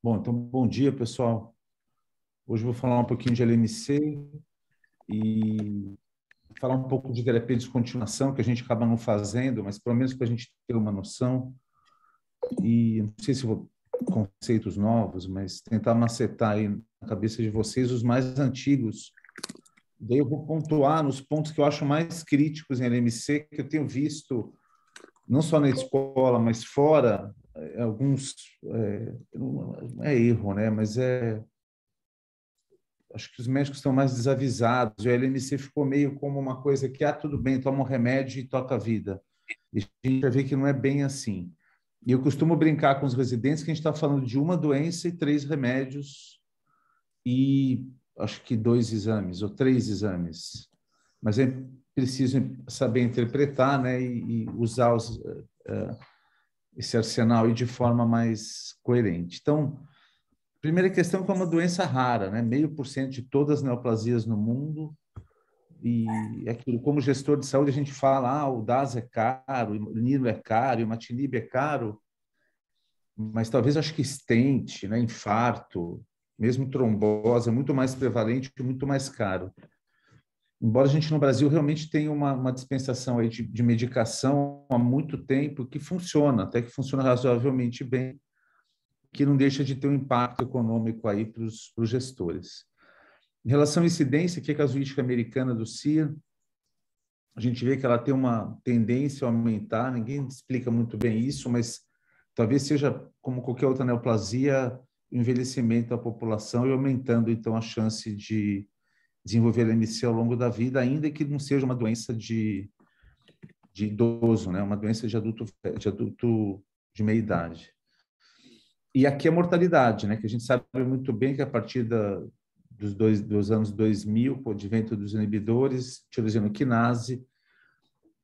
Bom, então, bom dia, pessoal. Hoje eu vou falar um pouquinho de LMC e falar um pouco de terapia de descontinuação, que a gente acaba não fazendo, mas pelo menos para a gente ter uma noção. E não sei se vou conceitos novos, mas tentar macetar aí na cabeça de vocês os mais antigos. Daí eu vou pontuar nos pontos que eu acho mais críticos em LMC, que eu tenho visto, não só na escola, mas fora, alguns. Não é erro, né? Mas acho que os médicos estão mais desavisados. O LMC ficou meio como uma coisa que, tudo bem, toma um remédio e toca a vida. E a gente vai ver que não é bem assim. E eu costumo brincar com os residentes que a gente está falando de uma doença e 3 remédios e acho que 2 exames ou 3 exames. Mas é preciso saber interpretar, né, e usar esse arsenal aí de forma mais coerente. Então, primeira questão é que é uma doença rara, né? 0,5% de todas as neoplasias no mundo. E aquilo, como gestor de saúde, a gente fala, o DAS é caro, o Nilo é caro, o Imatinib é caro, mas talvez acho que stent, né? Infarto, mesmo trombose, é muito mais prevalente e muito mais caro. Embora a gente no Brasil realmente tenha uma dispensação aí de medicação há muito tempo que funciona, até que funciona razoavelmente bem, que não deixa de ter um impacto econômico aí para os gestores. Em relação à incidência, que é a casuística americana do CIR, a gente vê que ela tem uma tendência a aumentar, ninguém explica muito bem isso, mas talvez seja, como qualquer outra neoplasia, o envelhecimento da população e aumentando, então, a chance de desenvolver LMC ao longo da vida, ainda que não seja uma doença de idoso, né? Uma doença de adulto de meia idade. E aqui a mortalidade, né? Que a gente sabe muito bem que a partir dos anos 2000, com o advento dos inibidores, tirosina quinase,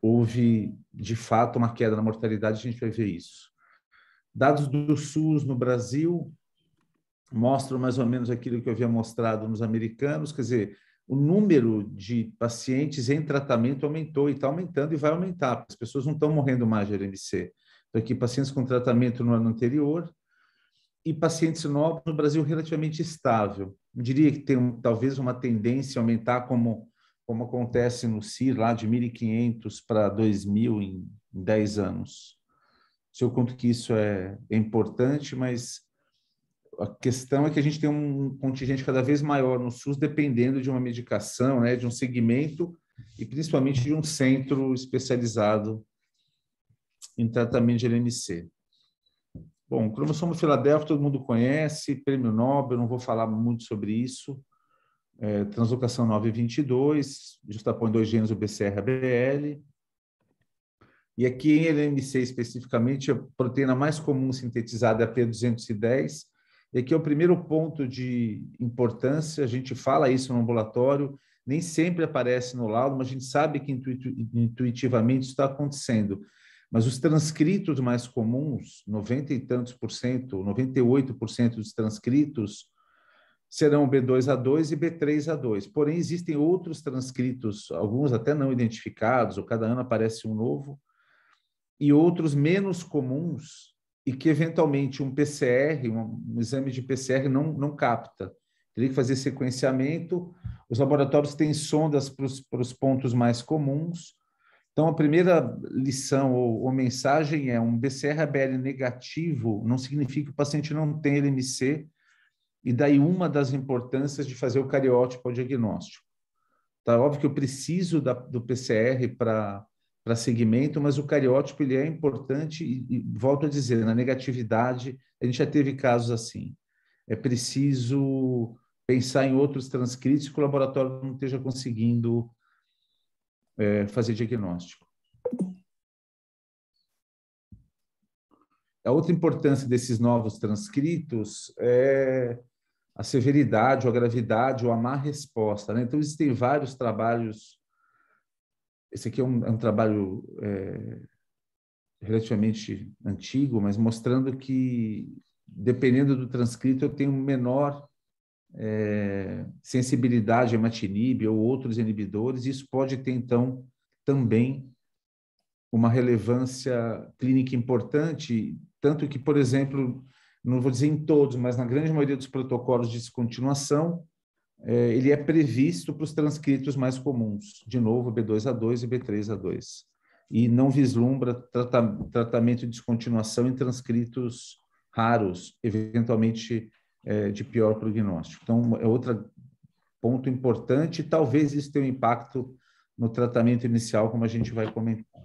houve, de fato, uma queda na mortalidade, a gente vai ver isso. Dados do SUS no Brasil mostram mais ou menos aquilo que eu havia mostrado nos americanos, quer dizer, o número de pacientes em tratamento aumentou e está aumentando e vai aumentar, as pessoas não estão morrendo mais de LMC. Então, aqui, pacientes com tratamento no ano anterior e pacientes novos no Brasil relativamente estável. Eu diria que tem talvez uma tendência a aumentar como acontece no CIR, lá de 1.500 para 2.000 em 10 anos. Se eu conto que isso é importante, mas a questão é que a gente tem um contingente cada vez maior no SUS dependendo de uma medicação, né, de um segmento e principalmente de um centro especializado em tratamento de LMC. Bom, o cromossomo Filadélfia todo mundo conhece, prêmio Nobel, não vou falar muito sobre isso. Translocação 922, justapõe 2 genes, o BCR e a BL. E aqui em LMC especificamente, a proteína mais comum sintetizada é a P210. E aqui é o primeiro ponto de importância, a gente fala isso no ambulatório, nem sempre aparece no laudo, mas a gente sabe que intuitivamente isso está acontecendo. Mas os transcritos mais comuns, 90 e tantos por cento, 98% dos transcritos, serão B2A2 e B3A2. Porém, existem outros transcritos, alguns até não identificados, ou cada ano aparece um novo, e outros menos comuns e que, eventualmente, um PCR, um exame de PCR não capta. Teria que fazer sequenciamento. Os laboratórios têm sondas para os pontos mais comuns. Então, a primeira lição ou mensagem é um BCR-ABL negativo não significa que o paciente não tem LMC, e daí uma das importâncias de fazer o cariótipo ao diagnóstico. Tá óbvio que eu preciso do PCR para segmento, mas o cariótipo ele é importante e volto a dizer, na negatividade, a gente já teve casos assim. É preciso pensar em outros transcritos que o laboratório não esteja conseguindo fazer diagnóstico. A outra importância desses novos transcritos é a severidade, ou a gravidade, ou a má resposta, né? Então, existem vários trabalhos. Esse aqui é um trabalho relativamente antigo, mas mostrando que, dependendo do transcrito, eu tenho menor sensibilidade a imatinib ou outros inibidores, e isso pode ter, então, também uma relevância clínica importante, tanto que, por exemplo, não vou dizer em todos, mas na grande maioria dos protocolos de descontinuação, ele é previsto para os transcritos mais comuns, de novo, B2A2 e B3A2, e não vislumbra tratamento de descontinuação em transcritos raros, eventualmente de pior prognóstico. Então, é outro ponto importante, talvez isso tenha um impacto no tratamento inicial, como a gente vai comentar.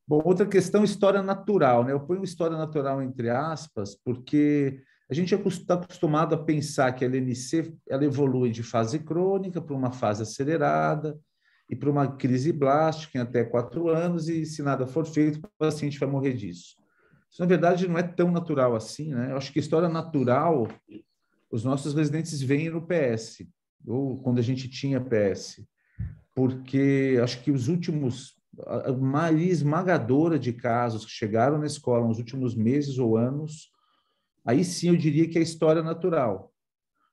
Bom, outra questão, história natural, né? Eu ponho história natural entre aspas, porque a gente está acostumado a pensar que a LMC ela evolui de fase crônica para uma fase acelerada e para uma crise blástica em até 4 anos, e se nada for feito, o paciente vai morrer disso. Isso, na verdade, não é tão natural assim, né? Eu acho que história natural, os nossos residentes veem no PS, ou quando a gente tinha PS, porque acho que a maioria esmagadora de casos que chegaram na escola nos últimos meses ou anos, aí sim eu diria que é história natural,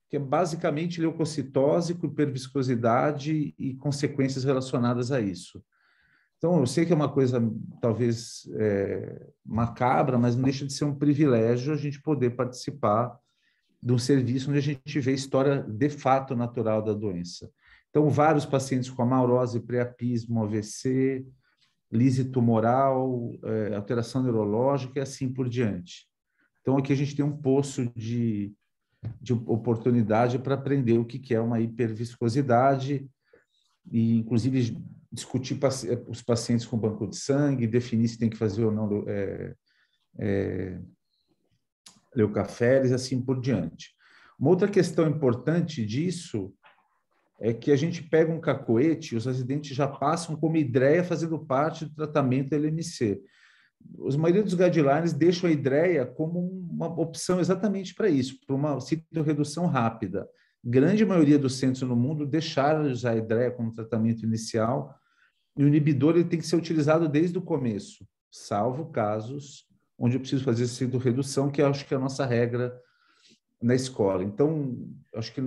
que é basicamente leucocitose com hiperviscosidade e consequências relacionadas a isso. Então, eu sei que é uma coisa talvez macabra, mas não deixa de ser um privilégio a gente poder participar de um serviço onde a gente vê a história de fato natural da doença. Então, vários pacientes com amaurose, priapismo, AVC, lise tumoral, alteração neurológica e assim por diante. Então, aqui a gente tem um poço de oportunidade para aprender o que é uma hiperviscosidade e, inclusive, discutir os pacientes com banco de sangue, definir se tem que fazer ou não leucaféres, assim por diante. Uma outra questão importante disso é que a gente pega um cacoete, os residentes já passam como hidreia fazendo parte do tratamento LMC. A maioria dos guidelines deixam a hidreia como uma opção exatamente para isso, para uma citorredução rápida. Grande maioria dos centros no mundo deixaram de usar a hidreia como tratamento inicial, e o inibidor ele tem que ser utilizado desde o começo, salvo casos onde eu preciso fazer citorredução, que acho que é a nossa regra na escola. Então, acho que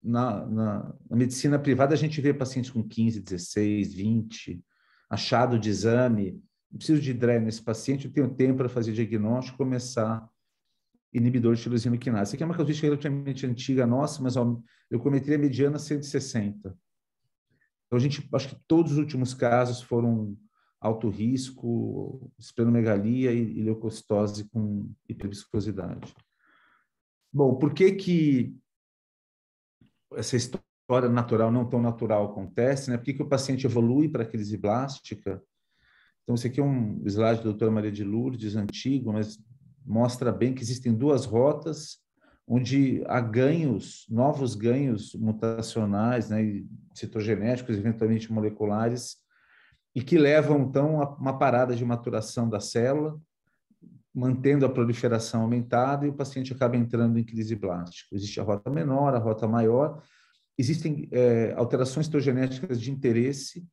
na medicina privada a gente vê pacientes com 15, 16, 20, achado de exame, não preciso de DRE nesse paciente, eu tenho tempo para fazer diagnóstico, começar inibidor de tirosina quinase. Isso aqui é uma casuística relativamente antiga nossa, mas ó, eu cometeria a mediana 160. Então, a gente, acho que todos os últimos casos foram alto risco, esplenomegalia e leucocitose com hiperviscosidade. Bom, por que essa história natural não tão natural acontece, né? Por que o paciente evolui para a crise blástica? Então, esse aqui é um slide da doutora Maria de Lourdes, antigo, mas mostra bem que existem 2 rotas onde há ganhos, novos ganhos mutacionais, né, citogenéticos, eventualmente moleculares, e que levam, então, a uma parada de maturação da célula, mantendo a proliferação aumentada, e o paciente acaba entrando em crise blástica. Existe a rota menor, a rota maior. Existem alterações citogenéticas de interesse,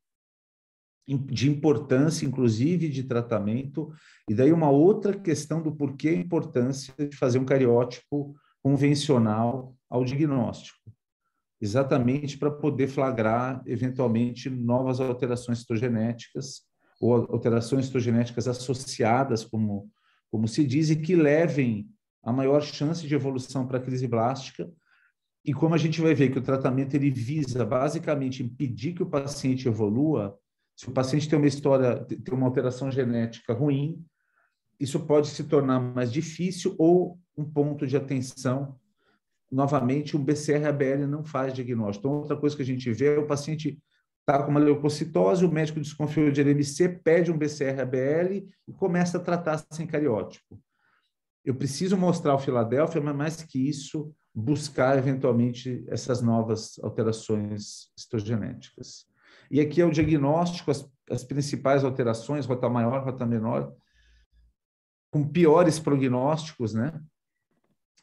de importância, inclusive, de tratamento, e daí uma outra questão do porquê a importância de fazer um cariótipo convencional ao diagnóstico, exatamente para poder flagrar, eventualmente, novas alterações citogenéticas ou alterações citogenéticas associadas, como se diz, e que levem a maior chance de evolução para a crise blástica. E como a gente vai ver que o tratamento ele visa basicamente impedir que o paciente evolua, se o paciente tem uma história, tem uma alteração genética ruim, isso pode se tornar mais difícil ou um ponto de atenção. Novamente, um BCR-ABL não faz diagnóstico. Então, outra coisa que a gente vê é o paciente está com uma leucocitose, o médico desconfiou de LMC, pede um BCR-ABL e começa a tratar sem cariótipo. Eu preciso mostrar o Filadélfia, mas mais que isso, buscar eventualmente essas novas alterações citogenéticas. E aqui é o diagnóstico, as principais alterações, rota maior, rota menor, com piores prognósticos, né?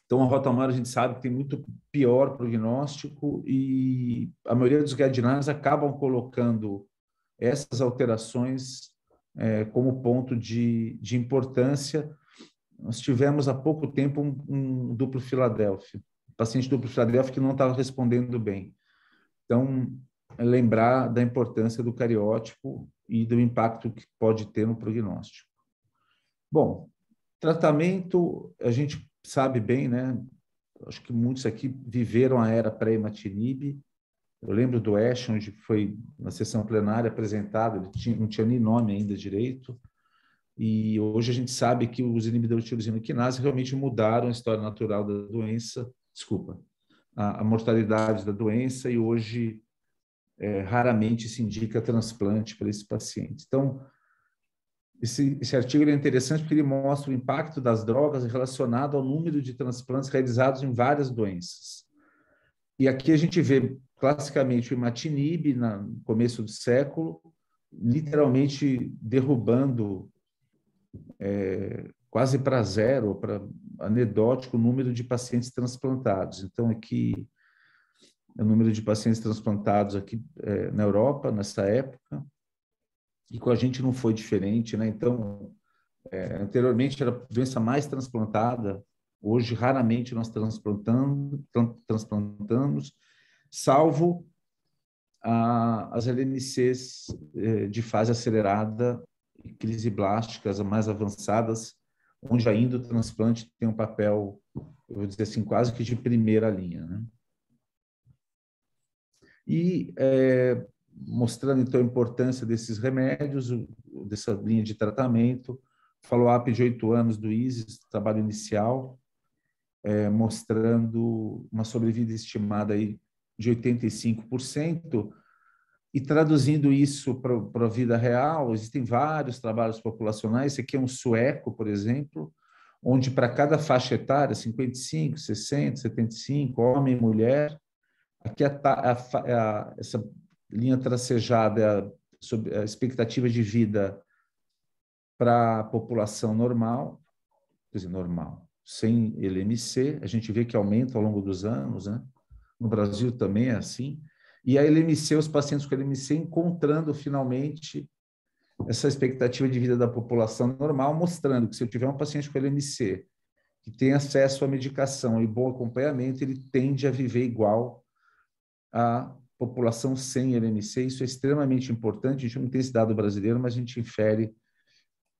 Então, a rota maior a gente sabe que tem muito pior prognóstico e a maioria dos guidelines acabam colocando essas alterações como ponto de importância. Nós tivemos há pouco tempo um duplo Filadélfia, paciente duplo Filadélfia que não estava respondendo bem. Então, lembrar da importância do cariótipo e do impacto que pode ter no prognóstico. Bom, tratamento, a gente sabe bem, né? Acho que muitos aqui viveram a era pré-imatinib. Eu lembro do Ash, onde foi na sessão plenária apresentado, não tinha nem nome ainda direito, e hoje a gente sabe que os inibidores de tirosina quinase realmente mudaram a história natural da doença, desculpa, a mortalidade da doença, e hoje raramente se indica transplante para esses pacientes. Então, esse artigo é interessante porque ele mostra o impacto das drogas relacionado ao número de transplantes realizados em várias doenças. E aqui a gente vê classicamente o imatinib, no começo do século, literalmente derrubando quase para zero, para anedótico, o número de pacientes transplantados. Então, aqui, o número de pacientes transplantados aqui na Europa, nessa época, e com a gente não foi diferente, né? Então, anteriormente era a doença mais transplantada, hoje raramente nós transplantamos, salvo as LMCs de fase acelerada e crise blásticas mais avançadas, onde ainda o transplante tem um papel, eu vou dizer assim, quase que de primeira linha, né? E mostrando, então, a importância desses remédios, dessa linha de tratamento, follow-up de 8 anos do ISIS, trabalho inicial, mostrando uma sobrevida estimada aí de 85%, e traduzindo isso para a vida real, existem vários trabalhos populacionais. Esse aqui é um sueco, por exemplo, onde para cada faixa etária, 55, 60, 75, homem e mulher, aqui essa linha tracejada é sobre a expectativa de vida para a população normal, quer dizer, normal, sem LMC, a gente vê que aumenta ao longo dos anos, né? No Brasil também é assim. E a LMC, os pacientes com LMC encontrando finalmente essa expectativa de vida da população normal, mostrando que se eu tiver um paciente com LMC que tem acesso à medicação e bom acompanhamento, ele tende a viver igual à população sem LMC. Isso é extremamente importante. A gente não tem esse dado brasileiro, mas a gente infere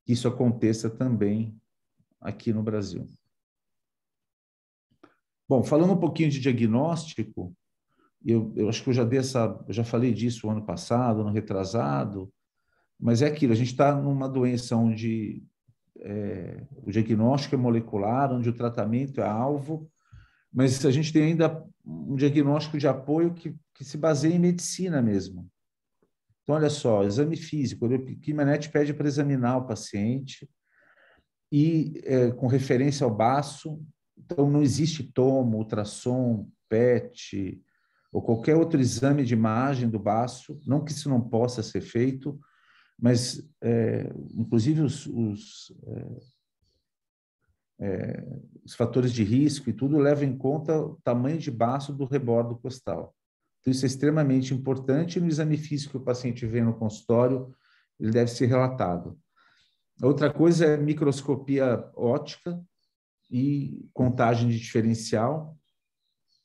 que isso aconteça também aqui no Brasil. Bom, falando um pouquinho de diagnóstico, eu acho que eu já falei disso o ano passado, ano retrasado, mas é aquilo, a gente está numa doença onde o diagnóstico é molecular, onde o tratamento é alvo, mas a gente tem ainda um diagnóstico de apoio que se baseia em medicina mesmo. Então, olha só, exame físico, o Kimanet pede para examinar o paciente e com referência ao baço, então não existe tomo, ultrassom, PET, ou qualquer outro exame de imagem do baço, não que isso não possa ser feito, mas, inclusive, os fatores de risco e tudo levam em conta o tamanho de baço do rebordo costal. Então, isso é extremamente importante. No exame físico que o paciente vê no consultório, ele deve ser relatado. Outra coisa é microscopia óptica e contagem de diferencial.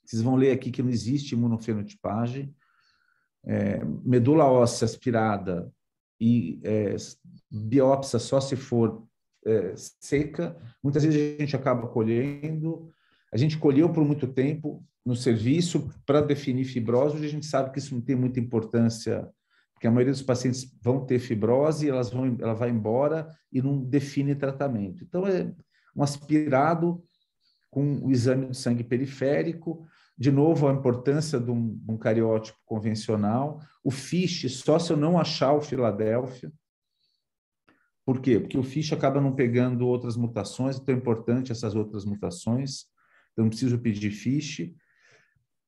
Vocês vão ler aqui que não existe imunofenotipagem. Medula óssea aspirada e biópsia só se for seca. Muitas vezes a gente acaba colhendo. A gente colheu por muito tempo no serviço para definir fibrose. Hoje a gente sabe que isso não tem muita importância, porque a maioria dos pacientes vão ter fibrose, ela vai embora e não define tratamento. Então, é um aspirado com o exame de sangue periférico. De novo, a importância de um cariótipo convencional. O FISH, só se eu não achar o Filadélfia. Por quê? Porque o FISH acaba não pegando outras mutações, então é importante essas outras mutações. Então, não preciso pedir FISH.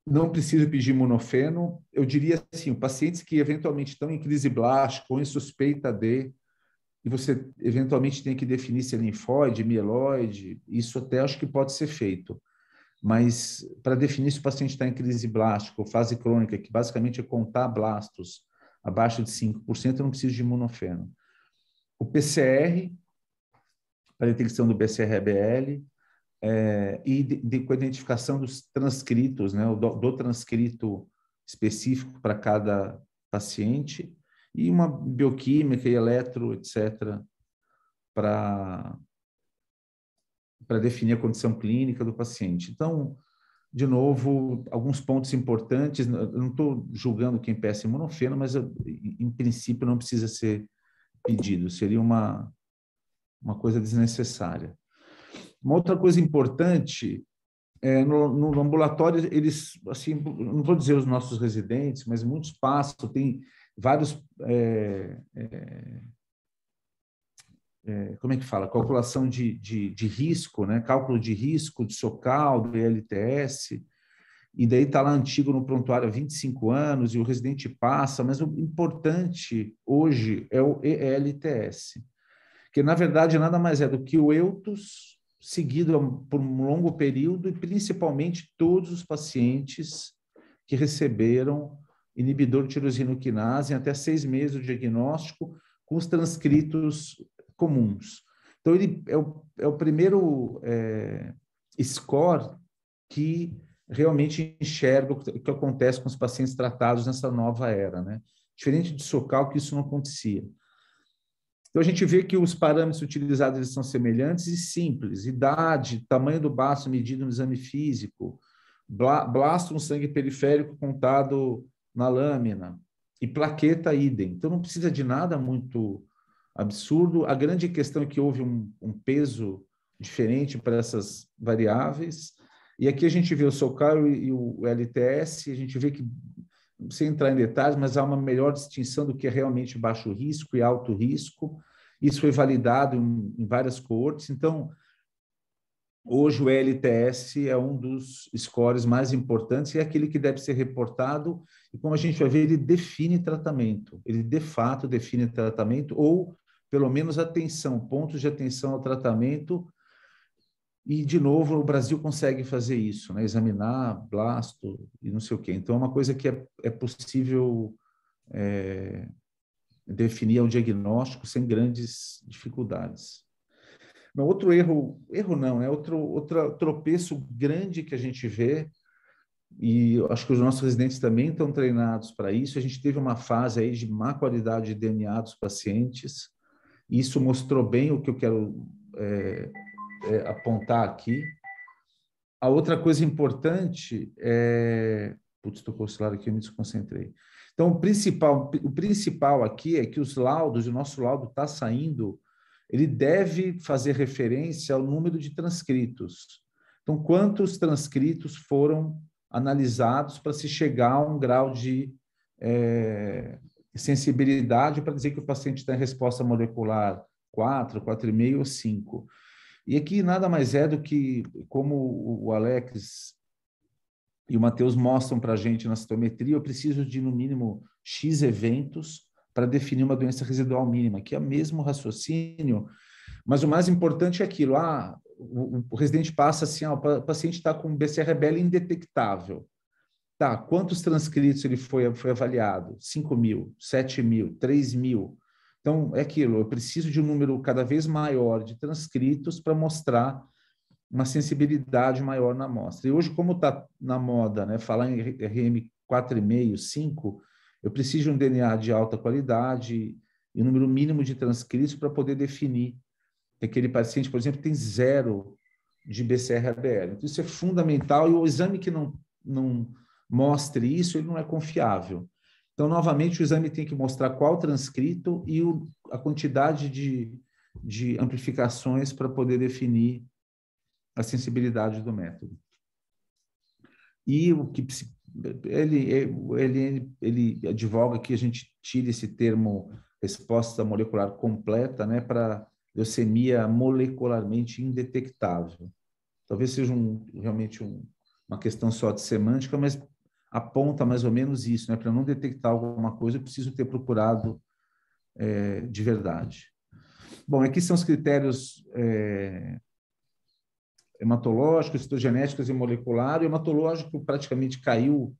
Não preciso pedir imunofeno. Eu diria assim, pacientes que eventualmente estão em crise blástica ou em suspeita de, e você eventualmente tem que definir se é linfóide, mieloide, isso até acho que pode ser feito. Mas para definir se o paciente está em crise blástica ou fase crônica, que basicamente é contar blastos abaixo de 5%, eu não preciso de imunofeno. O PCR, para detecção do BCR-ABL, com a identificação dos transcritos, né, do transcrito específico para cada paciente, e uma bioquímica e eletro, etc., para definir a condição clínica do paciente. Então, de novo, alguns pontos importantes, eu não estou julgando quem peça imunofeno, mas em princípio não precisa ser pedido, seria uma coisa desnecessária. Uma outra coisa importante, no ambulatório, eles, assim, não vou dizer os nossos residentes, mas muitos passam, tem vários, como é que fala? Calculação de risco, né? Cálculo de risco de SOCAL, do ILTS, e daí está lá antigo no prontuário há 25 anos, e o residente passa, mas o importante hoje é o ELTS, que na verdade nada mais é do que o EUTOS, seguido por um longo período, e principalmente todos os pacientes que receberam inibidor de tirosina quinase em até 6 meses do diagnóstico, com os transcritos comuns. Então, ele é o primeiro score que realmente enxerga o que acontece com os pacientes tratados nessa nova era, né? Diferente de SOCAL, que isso não acontecia. Então, a gente vê que os parâmetros utilizados eles são semelhantes e simples: idade, tamanho do baço medido no exame físico, blasto no sangue periférico contado na lâmina, e plaqueta idem. Então, não precisa de nada muito absurdo. A grande questão é que houve um peso diferente para essas variáveis. E aqui a gente vê o SOCAL e o LTS, a gente vê que, sem entrar em detalhes, mas há uma melhor distinção do que é realmente baixo risco e alto risco. Isso foi validado em várias coortes. Então, hoje o LTS é um dos scores mais importantes e é aquele que deve ser reportado, e como a gente vai ver, ele define tratamento. Ele, de fato, define tratamento, ou, pelo menos, atenção, pontos de atenção ao tratamento. E, de novo, o Brasil consegue fazer isso, né? Examinar blasto e não sei o quê. Então, é uma coisa que é possível definir o diagnóstico sem grandes dificuldades. Mas outro erro não, é outro tropeço grande que a gente vê, e acho que os nossos residentes também estão treinados para isso. A gente teve uma fase aí de má qualidade de DNA dos pacientes, e isso mostrou bem o que eu quero apontar aqui. A outra coisa importante é... Putz, tocou o celular aqui, eu me desconcentrei. Então, o principal aqui é que os laudos, o nosso laudo está saindo, ele deve fazer referência ao número de transcritos. Então, quantos transcritos foram analisados para se chegar a um grau de sensibilidade para dizer que o paciente tem resposta molecular 4, 4,5 ou 5. E aqui nada mais é do que, como o Alex e o Matheus mostram para a gente na citometria, eu preciso de, no mínimo, X eventos para definir uma doença residual mínima, que é o mesmo raciocínio, mas o mais importante é aquilo: o residente passa assim, o paciente está com BCR-ABL indetectável. Tá, quantos transcritos ele foi avaliado? 5.000, 7.000, 3.000. Então, é aquilo, eu preciso de um número cada vez maior de transcritos para mostrar uma sensibilidade maior na amostra. E hoje, como está na moda, né, falar em RM 4,5, 5, eu preciso de um DNA de alta qualidade e um número mínimo de transcritos para poder definir que aquele paciente, por exemplo, tem 0 de BCR-ABL. Então, isso é fundamental, e o exame que não mostre isso, ele não é confiável. Então, novamente, o exame tem que mostrar qual transcrito e a quantidade de amplificações para poder definir a sensibilidade do método. E o que ele advoga que a gente tire esse termo resposta molecular completa, né, para leucemia molecularmente indetectável. Talvez seja realmente uma questão só de semântica, mas aponta mais ou menos isso, né? Para não detectar alguma coisa, eu preciso ter procurado de verdade. Bom, aqui são os critérios hematológicos, citogenéticos e molecular. O hematológico praticamente caiu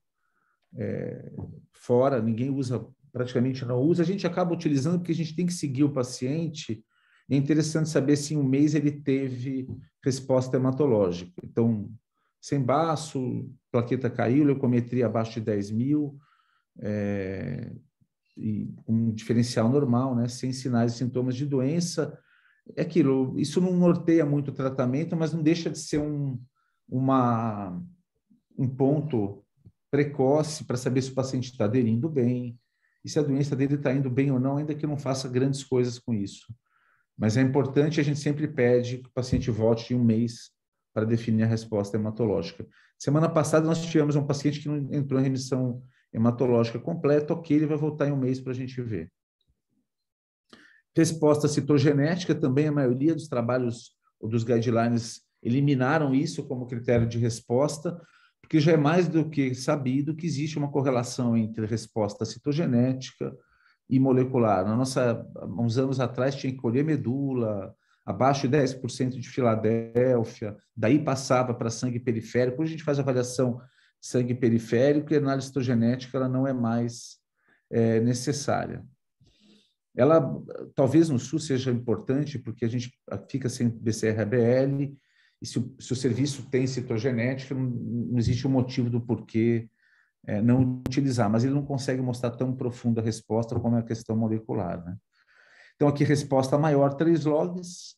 fora, ninguém usa, praticamente não usa. A gente acaba utilizando porque a gente tem que seguir o paciente. É interessante saber se em um mês ele teve resposta hematológica. Então, sem baço, plaqueta caiu, leucometria abaixo de 10.000, e um diferencial normal, né? Sem sinais e sintomas de doença. É aquilo, isso não norteia muito o tratamento, mas não deixa de ser um ponto precoce para saber se o paciente está aderindo bem e se a doença dele está indo bem ou não, ainda que não faça grandes coisas com isso. Mas é importante, a gente sempre pede que o paciente volte em um mês para definir a resposta hematológica. Semana passada nós tivemos um paciente que não entrou em remissão hematológica completa, ok, ele vai voltar em um mês para a gente ver. Resposta citogenética, também a maioria dos trabalhos ou dos guidelines eliminaram isso como critério de resposta, porque já é mais do que sabido que existe uma correlação entre resposta citogenética e molecular. Há uns anos atrás tinha que colher medula, abaixo de 10% de Filadélfia, daí passava para sangue periférico. Hoje a gente faz avaliação sangue periférico e a análise citogenética ela não é mais necessária. Ela, talvez no SUS seja importante, porque a gente fica sem BCR-ABL, e se o serviço tem citogenética, não existe um motivo do porquê não utilizar, mas ele não consegue mostrar tão profunda a resposta como é a questão molecular, né? Então, aqui, resposta maior, 3 logs,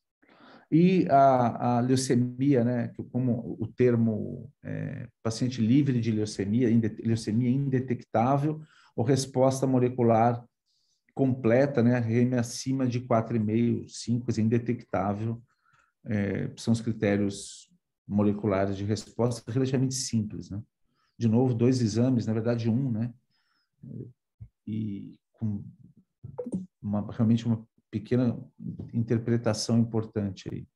e a leucemia, né, como o termo paciente livre de leucemia indetectável, ou resposta molecular completa, né, RM acima de 4,5, 5, indetectável, são os critérios moleculares de resposta relativamente simples, né? De novo, 2 exames, na verdade 1, né? E com realmente uma pequena interpretação importante aí.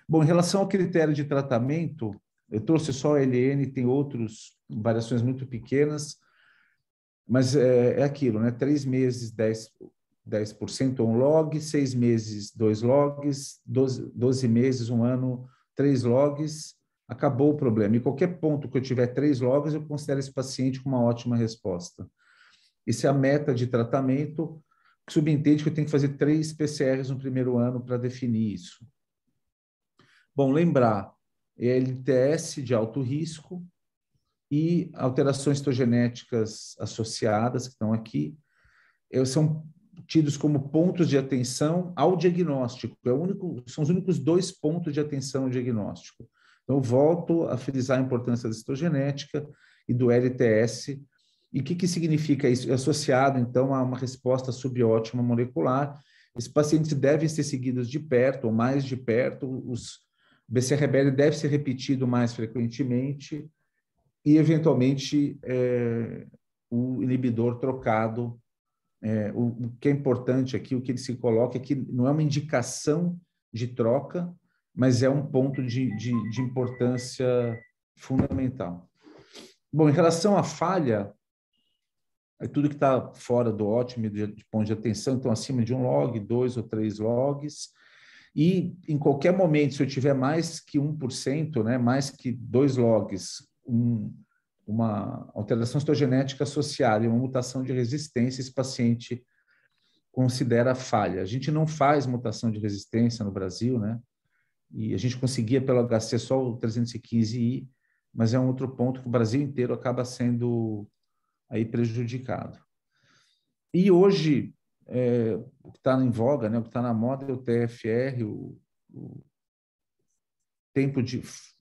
Bom, em relação ao critério de tratamento, eu trouxe só a LN, tem outras variações muito pequenas, mas é aquilo, né? 3 meses, 10% 1 log, 6 meses, 2 logs, 12 meses, 1 ano, 3 logs, acabou o problema. E qualquer ponto que eu tiver 3 logs, eu considero esse paciente com uma ótima resposta. Essa é a meta de tratamento, que subentende que eu tenho que fazer 3 PCRs no primeiro ano para definir isso. Bom, lembrar, LTS de alto risco e alterações citogenéticas associadas, que estão aqui, são tidos como pontos de atenção ao diagnóstico. São os únicos 2 pontos de atenção ao diagnóstico. Então, eu volto a frisar a importância da citogenética e do LTS. E o que significa isso? É associado, então, a uma resposta subótima molecular. Esses pacientes devem ser seguidos de perto, ou mais de perto. O BCR-ABL deve ser repetido mais frequentemente e, eventualmente, o inibidor trocado. O que é importante aqui, o que ele se coloca é que não é uma indicação de troca, mas é um ponto de importância fundamental. Bom, em relação à falha, é tudo que está fora do ótimo de ponto de atenção, então acima de 1 log, 2 ou 3 logs, e em qualquer momento, se eu tiver mais que 1%, né, mais que 2 logs, uma alteração citogenética associada e uma mutação de resistência, esse paciente considera falha. A gente não faz mutação de resistência no Brasil, né? E a gente conseguia pelo HC só o 315I, mas é um outro ponto que o Brasil inteiro acaba sendo aí prejudicado. E hoje, o que está em voga, né, o que está na moda é o TFR, o tempo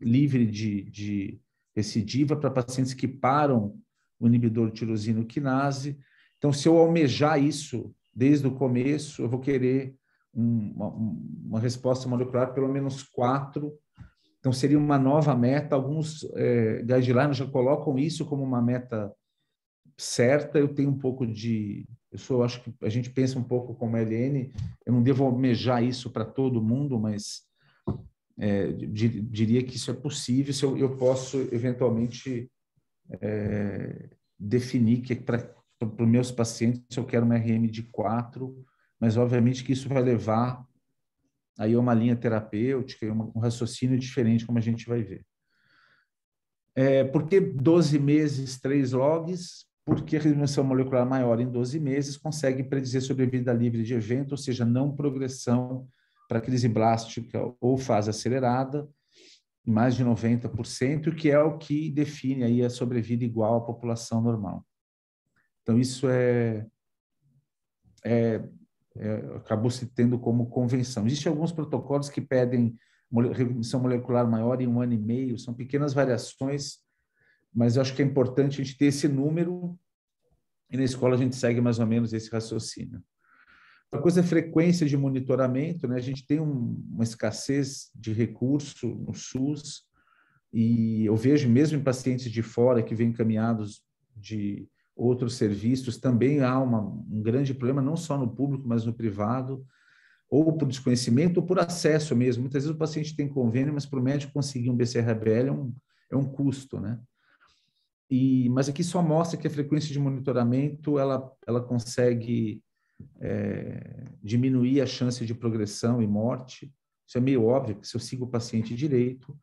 livre de recidiva para pacientes que param o inibidor de tirosina quinase. Então, se eu almejar isso desde o começo, eu vou querer uma resposta molecular pelo menos 4. Então, seria uma nova meta. Alguns guidelines já colocam isso como uma meta certa. Eu tenho um pouco eu acho que a gente pensa um pouco como LN. Eu não devo almejar isso para todo mundo, mas diria que isso é possível, se eu posso eventualmente definir que para os meus pacientes eu quero uma RM de 4, mas obviamente que isso vai levar aí a uma linha terapêutica e um raciocínio diferente, como a gente vai ver. Por que 12 meses, 3 logs? Porque a resolução molecular maior em 12 meses consegue predizer sobrevida livre de evento, ou seja, não progressão para crise blástica ou fase acelerada, mais de 90%, que é o que define aí a sobrevida igual à população normal. Então, isso é acabou se tendo como convenção. Existem alguns protocolos que pedem remissão molecular maior em 1 ano e meio, são pequenas variações, mas eu acho que é importante a gente ter esse número, e na escola a gente segue mais ou menos esse raciocínio. A coisa é frequência de monitoramento, né? A gente tem uma escassez de recurso no SUS, e eu vejo mesmo em pacientes de fora que vêm encaminhados de outros serviços, também há um grande problema, não só no público, mas no privado, ou por desconhecimento ou por acesso mesmo. Muitas vezes o paciente tem convênio, mas para o médico conseguir um BCRBL é um custo, né? Mas aqui só mostra que a frequência de monitoramento ela consegue diminuir a chance de progressão e morte. Isso é meio óbvio, que se eu sigo o paciente direito,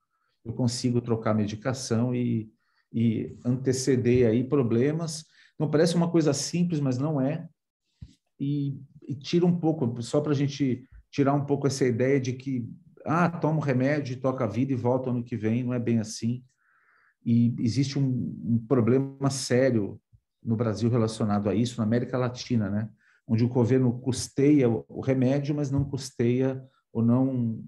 eu consigo trocar medicação e anteceder aí problemas. Não parece uma coisa simples, mas não é. E tira um pouco, só para a gente tirar um pouco essa ideia de que, toma o remédio, toca a vida e volta ano que vem, não é bem assim. E existe um problema sério no Brasil relacionado a isso, na América Latina, né? Onde o governo custeia o remédio, mas não custeia ou não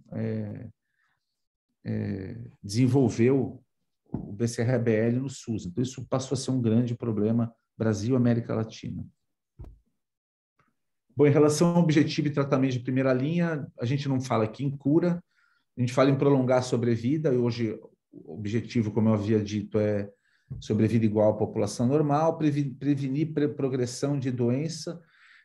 desenvolveu o BCRBL no SUS. Então, isso passou a ser um grande problema Brasil e América Latina. Bom, em relação ao objetivo e tratamento de primeira linha, a gente não fala aqui em cura, a gente fala em prolongar a sobrevida, e hoje o objetivo, como eu havia dito, é sobrevida igual à população normal, prevenir progressão de doença.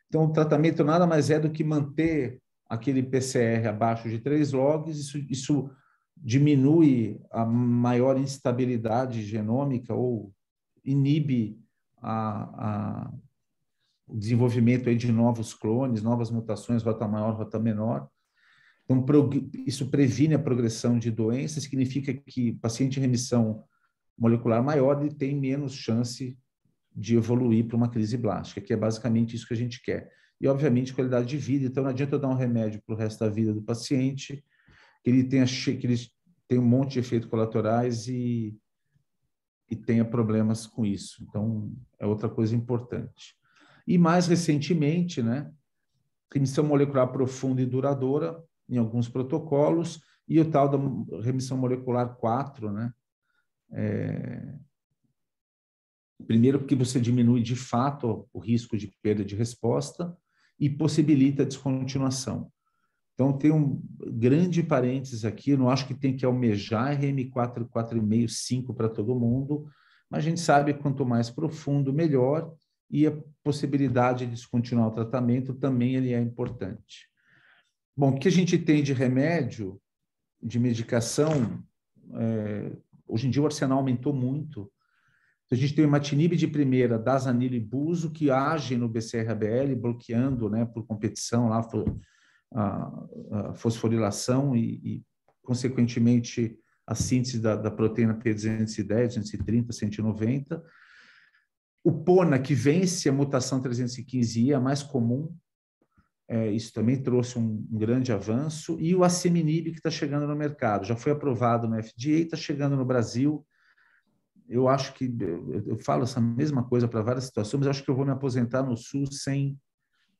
Então, o tratamento nada mais é do que manter aquele PCR abaixo de 3 logs, isso diminui a maior instabilidade genômica ou inibe o desenvolvimento aí de novos clones, novas mutações, rota maior, rota menor. Então, isso previne a progressão de doença, significa que o paciente em remissão molecular maior ele tem menos chance de evoluir para uma crise blástica, que é basicamente isso que a gente quer. E, obviamente, qualidade de vida. Então, não adianta eu dar um remédio para o resto da vida do paciente, que ele tenha um monte de efeitos colaterais e tenha problemas com isso. Então, é outra coisa importante. E, mais recentemente, né, remissão molecular profunda e duradoura, em alguns protocolos, e o tal da remissão molecular 4, né? Primeiro, porque você diminui de fato o risco de perda de resposta e possibilita a descontinuação. Então, tem um grande parênteses aqui, eu não acho que tem que almejar RM4, 4,5, 5 para todo mundo, mas a gente sabe que quanto mais profundo, melhor, e a possibilidade de descontinuar o tratamento também ele é importante. Bom, o que a gente tem de remédio, de medicação, hoje em dia o arsenal aumentou muito. A gente tem o imatinib de primeira, dazanilo e buzo, que agem no BCR-ABL, bloqueando, né, por competição lá, a fosforilação e, consequentemente, a síntese da proteína P210, 230, 190. O PONA, que vence a mutação 315I, é a mais comum, isso também trouxe um grande avanço, e o asciminib, que está chegando no mercado, já foi aprovado no FDA, está chegando no Brasil. Eu acho que, eu falo essa mesma coisa para várias situações, mas acho que eu vou me aposentar no SUS sem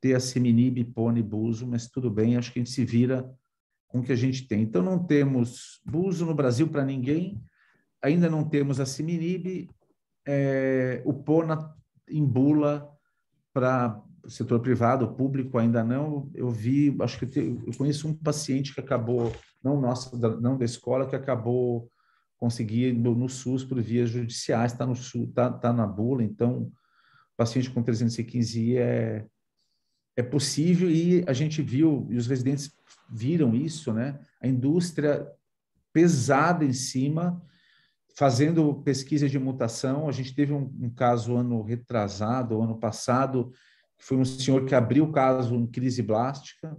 ter asciminib, pona e buzo, mas tudo bem, acho que a gente se vira com o que a gente tem. Então, não temos buzo no Brasil para ninguém, ainda não temos asciminib, o pona em bula para o setor privado, o público ainda não. Eu vi, acho que eu conheço um paciente que acabou, não nosso, não da escola, que acabou conseguindo no SUS por vias judiciais, está no SUS, tá na bula. Então, paciente com 315I é possível, e a gente viu, e os residentes viram isso, né? A indústria pesada em cima, fazendo pesquisa de mutação. A gente teve um caso ano retrasado, ano passado, que foi um senhor que abriu o caso em crise blástica.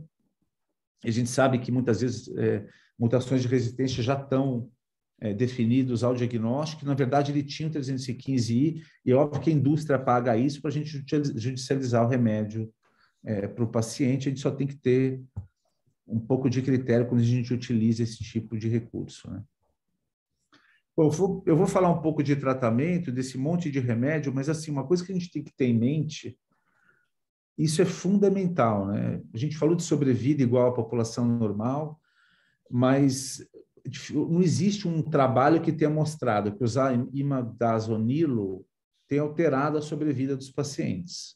A gente sabe que muitas vezes mutações de resistência já estão definidos ao diagnóstico. Na verdade, ele tinha o 315I, e é óbvio que a indústria paga isso para a gente judicializar o remédio para o paciente. A gente só tem que ter um pouco de critério quando a gente utiliza esse tipo de recurso, né? Eu vou falar um pouco de tratamento, desse monte de remédio, mas assim, uma coisa que a gente tem que ter em mente Isso é fundamental, né? A gente falou de sobrevida igual à população normal, mas não existe um trabalho que tenha mostrado que usar imidazolino tem alterado a sobrevida dos pacientes.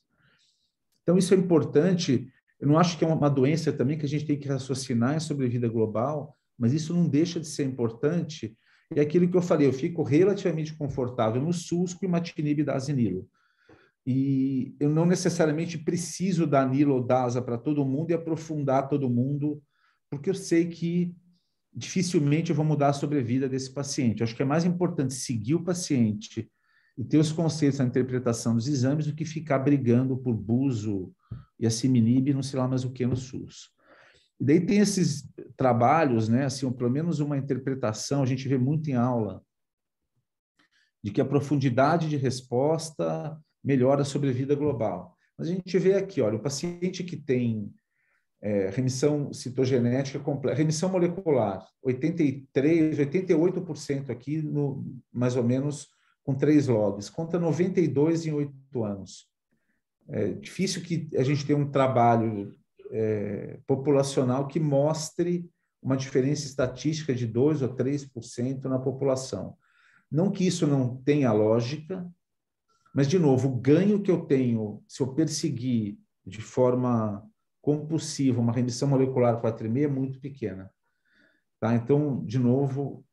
Então, isso é importante. Eu não acho que é uma doença também que a gente tem que raciocinar em sobrevida global, mas isso não deixa de ser importante. E é aquilo que eu falei, eu fico relativamente confortável no SUS com imatinib e dazinilo. E eu não necessariamente preciso dar Nilo ou DASA para todo mundo e aprofundar todo mundo, porque eu sei que dificilmente eu vou mudar a sobrevida desse paciente. Eu acho que é mais importante seguir o paciente e ter os conceitos na interpretação dos exames do que ficar brigando por buzo e asciminib, não sei lá mais o que no SUS. E daí tem esses trabalhos, né, assim, pelo menos uma interpretação, a gente vê muito em aula, de que a profundidade de resposta melhora a sobrevida global. Mas a gente vê aqui, olha, o paciente que tem remissão citogenética completa, remissão molecular, 83, 88% aqui, mais ou menos, com 3 logs, contra 92 em 8 anos. É difícil que a gente tenha um trabalho populacional que mostre uma diferença estatística de 2 ou 3% na população. Não que isso não tenha lógica, mas, de novo, o ganho que eu tenho se eu perseguir de forma compulsiva uma remissão molecular 4,5 é muito pequena. Tá? Então, de novo,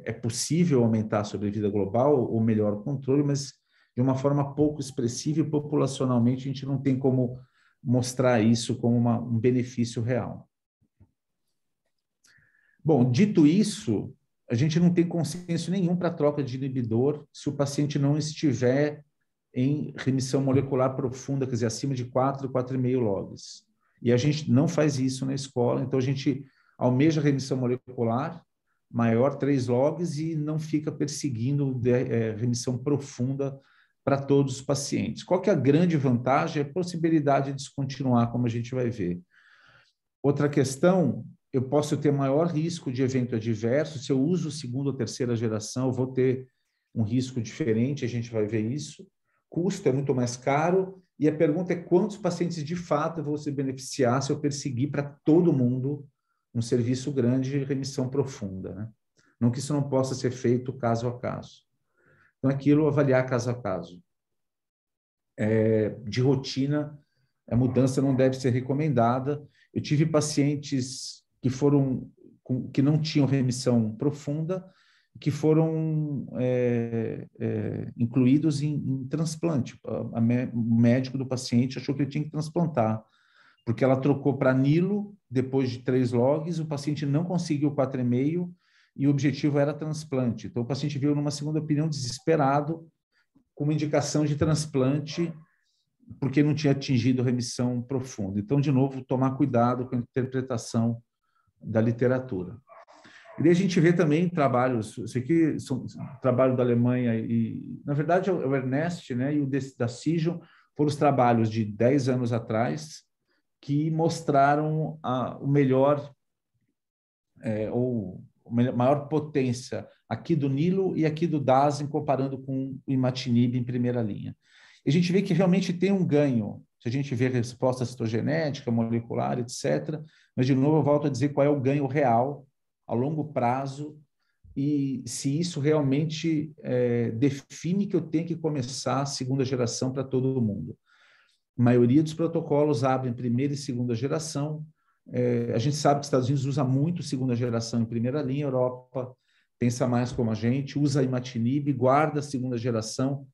é possível aumentar a sobrevida global ou melhor o controle, mas de uma forma pouco expressiva e populacionalmente a gente não tem como mostrar isso como um benefício real. Bom, dito isso, a gente não tem consenso nenhum para troca de inibidor se o paciente não estiver em remissão molecular profunda, quer dizer, acima de 4, 4,5 logs. E a gente não faz isso na escola, então a gente almeja remissão molecular maior, 3 logs, e não fica perseguindo remissão profunda para todos os pacientes. Qual que é a grande vantagem? É a possibilidade de descontinuar, como a gente vai ver. Outra questão, eu posso ter maior risco de evento adverso. Se eu uso segunda ou terceira geração, eu vou ter um risco diferente, a gente vai ver isso. Custo é muito mais caro. E a pergunta é quantos pacientes de fato eu vou se beneficiar se eu perseguir para todo mundo um serviço grande de remissão profunda, né? Não que isso não possa ser feito caso a caso. Então, aquilo avaliar caso a caso. De rotina, a mudança não deve ser recomendada. Eu tive pacientes que não tinham remissão profunda, que foram incluídos em transplante. O médico do paciente achou que ele tinha que transplantar, porque ela trocou para Nilo depois de 3 logs, o paciente não conseguiu 4,5 e o objetivo era transplante. Então, o paciente veio numa segunda opinião desesperado, com uma indicação de transplante, porque não tinha atingido remissão profunda. Então, de novo, tomar cuidado com a interpretação da literatura. E daí a gente vê também trabalhos, isso aqui são trabalho da Alemanha e, na verdade, o Ernest, né, e o da Cision foram os trabalhos de 10 anos atrás que mostraram o melhor, ou maior potência aqui do Nilo e aqui do DASM, comparando com o imatinib em primeira linha. E a gente vê que realmente tem um ganho, se a gente vê resposta citogenética, molecular, etc. Mas, de novo, eu volto a dizer qual é o ganho real a longo prazo e se isso realmente define que eu tenho que começar a segunda geração para todo mundo. A maioria dos protocolos abrem primeira e segunda geração. A gente sabe que os Estados Unidos usa muito segunda geração em primeira linha, a Europa pensa mais como a gente, usa imatinib, guarda a segunda geração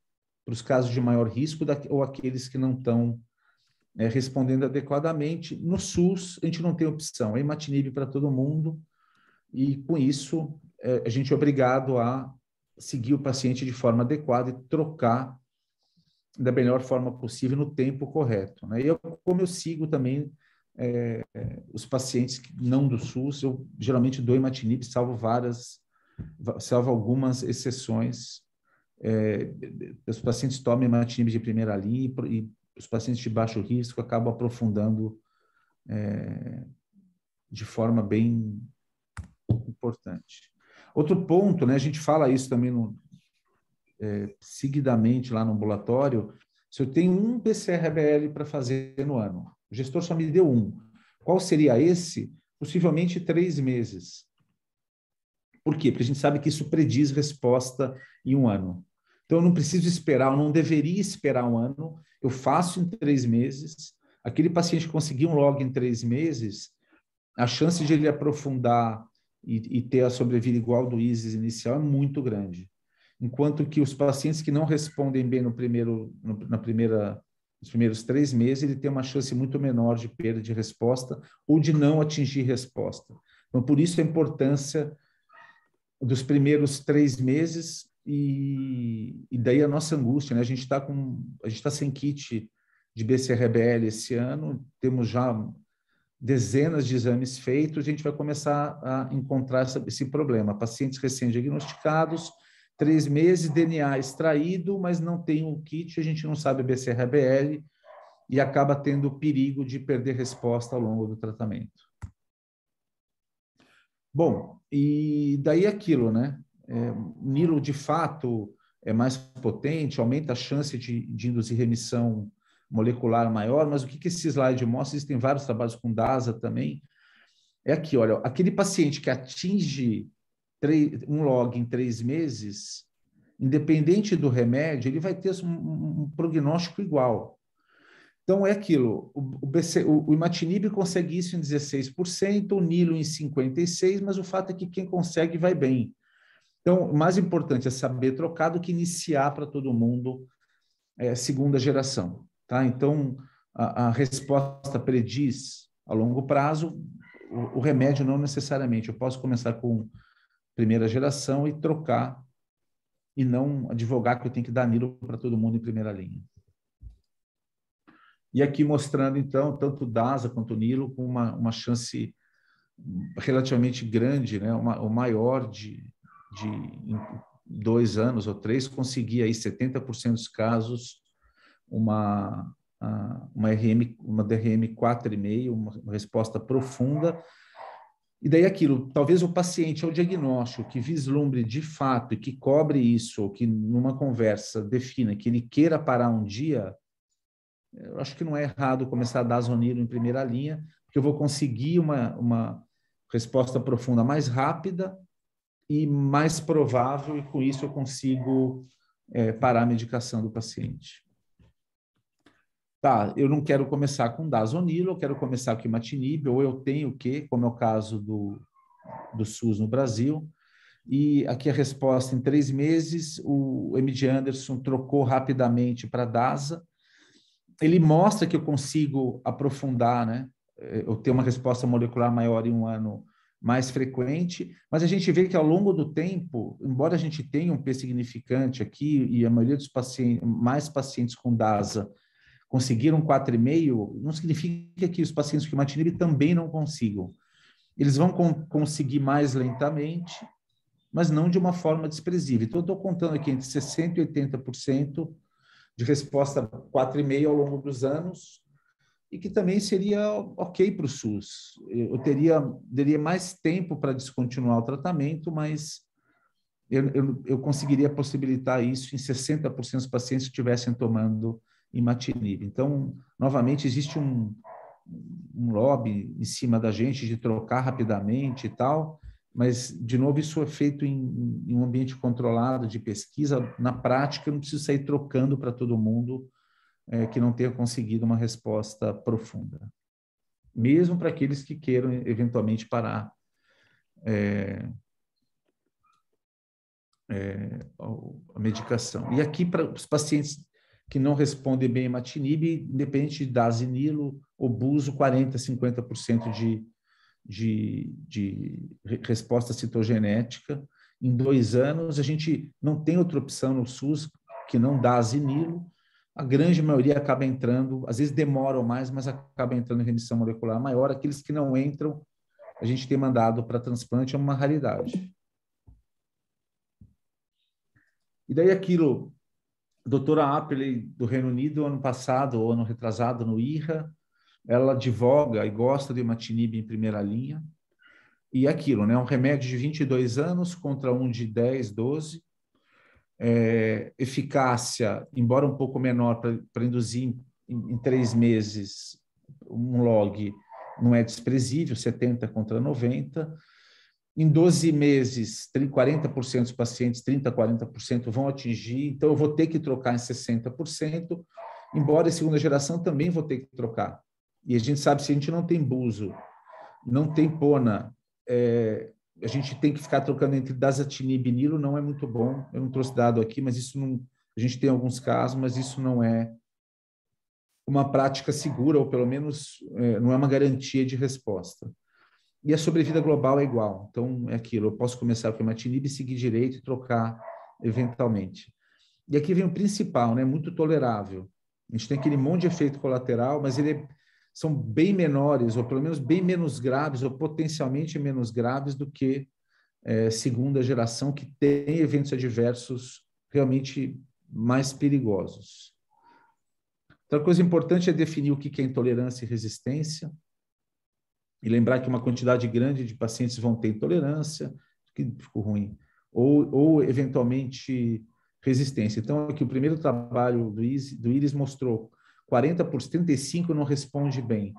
para os casos de maior risco ou aqueles que não estão respondendo adequadamente. No SUS, a gente não tem opção, é imatinib para todo mundo e, com isso, a gente é obrigado a seguir o paciente de forma adequada e trocar da melhor forma possível no tempo correto, né? Como eu sigo também os pacientes não do SUS, eu geralmente dou imatinib, salvo algumas exceções. Os pacientes tomam imatinib de primeira linha e os pacientes de baixo risco acabam aprofundando de forma bem importante. Outro ponto, né, a gente fala isso também seguidamente lá no ambulatório, Se eu tenho um BCRBL para fazer no ano, o gestor só me deu um. Qual seria esse? Possivelmente 3 meses. Por quê? Porque a gente sabe que isso prediz resposta em um ano. Então, eu não preciso esperar, eu não deveria esperar um ano, eu faço em 3 meses. Aquele paciente que conseguir um log em 3 meses, a chance de ele aprofundar e ter a sobrevida igual do ISIS inicial é muito grande. Enquanto que os pacientes que não respondem bem nos primeiros 3 meses, ele tem uma chance muito menor de perda de resposta ou de não atingir resposta. Então, por isso a importância dos primeiros 3 meses e daí a nossa angústia, né? A gente está sem kit de BCRBL esse ano, temos já dezenas de exames feitos, a gente vai começar a encontrar esse problema. Pacientes recém-diagnosticados, 3 meses, DNA extraído, mas não tem o kit, a gente não sabe BCRBL e acaba tendo o perigo de perder resposta ao longo do tratamento. Bom, e daí aquilo, né? Nilo, de fato, é mais potente, aumenta a chance de induzir remissão molecular maior, mas o que esse slide mostra? Existem vários trabalhos com DASA também. É aqui, olha, aquele paciente que atinge um log em 3 meses, independente do remédio, ele vai ter um prognóstico igual. Então, é aquilo, o imatinib consegue isso em 16%, o Nilo em 56%, mas o fato é que quem consegue vai bem. Então, o mais importante é saber trocar do que iniciar para todo mundo segunda geração. Tá? Então, a resposta prediz a longo prazo, o remédio não necessariamente. Eu posso começar com primeira geração e trocar, e não advogar que eu tenho que dar Nilo para todo mundo em primeira linha. E aqui mostrando, então, tanto o DASA quanto o Nilo com uma chance relativamente grande, né? O maior em 2 anos ou 3, conseguir aí 70% dos casos uma DRM 4,5, uma resposta profunda. E daí aquilo, talvez o paciente ao diagnóstico que vislumbre de fato e que cobre isso, ou que numa conversa defina que ele queira parar um dia, eu acho que não é errado começar a dar Zonilo em primeira linha, porque eu vou conseguir uma resposta profunda mais rápida e mais provável, e com isso eu consigo parar a medicação do paciente. Tá, eu não quero começar com Dazonilo, eu quero começar com imatinib, ou eu tenho o quê, como é o caso do SUS no Brasil, e aqui a resposta em 3 meses, o MD Anderson trocou rapidamente para DASA, ele mostra que eu consigo aprofundar, né? Eu ter uma resposta molecular maior em um ano mais frequente, mas a gente vê que ao longo do tempo, embora a gente tenha um P significante aqui, e a maioria dos pacientes, mais pacientes com DASA conseguiram 4,5, não significa que os pacientes com imatinib também não consigam. Eles vão conseguir mais lentamente, mas não de uma forma desprezível. Então, eu estou contando aqui entre 60% e 80% de resposta 4,5 ao longo dos anos, e que também seria ok para o SUS. Eu teria mais tempo para descontinuar o tratamento, mas eu conseguiria possibilitar isso em 60% dos pacientes que estivessem tomando imatinib. Então, novamente, existe um lobby em cima da gente de trocar rapidamente e tal, mas, de novo, isso é feito em um ambiente controlado de pesquisa. Na prática, eu não preciso sair trocando para todo mundo que não tenha conseguido uma resposta profunda. Mesmo para aqueles que queiram, eventualmente, parar a medicação. E aqui, para os pacientes que não respondem bem a imatinib, independente de dazinilo, obuso, 40%, 50% de resposta citogenética. Em 2 anos, a gente não tem outra opção no SUS que não dá azinilo. A grande maioria acaba entrando, às vezes demoram mais, mas acaba entrando em remissão molecular maior. Aqueles que não entram, a gente tem mandado para transplante, é uma raridade. E daí aquilo, a doutora Apley, do Reino Unido, ano passado, ou ano retrasado, no IRA, ela advoga e gosta do imatinib em primeira linha. E aquilo, né? Um remédio de 22 anos contra um de 10, 12. eficácia, embora um pouco menor, para induzir em 3 meses um log, não é desprezível, 70 contra 90. Em 12 meses, 40% dos pacientes, 30%, 40% vão atingir, então eu vou ter que trocar em 60%, embora em segunda geração também vou ter que trocar. E a gente sabe, se a gente não tem buzo, não tem pona, a gente tem que ficar trocando entre dasatinib e nilo, não é muito bom. Eu não trouxe dado aqui, mas isso não, a gente tem alguns casos, mas isso não é uma prática segura, ou pelo menos não é uma garantia de resposta. E a sobrevida global é igual. Então, é aquilo, eu posso começar com imatinib e seguir direito e trocar eventualmente. E aqui vem o principal, né? Muito tolerável. A gente tem aquele monte de efeito colateral, mas são bem menores, ou pelo menos bem menos graves, ou potencialmente menos graves do que segunda geração, que tem eventos adversos realmente mais perigosos. Outra coisa importante é definir o que é intolerância e resistência, e lembrar que uma quantidade grande de pacientes vão ter intolerância, que ficou ruim, ou eventualmente resistência. Então, aqui o primeiro trabalho do IRIS mostrou 40%, 35% não responde bem,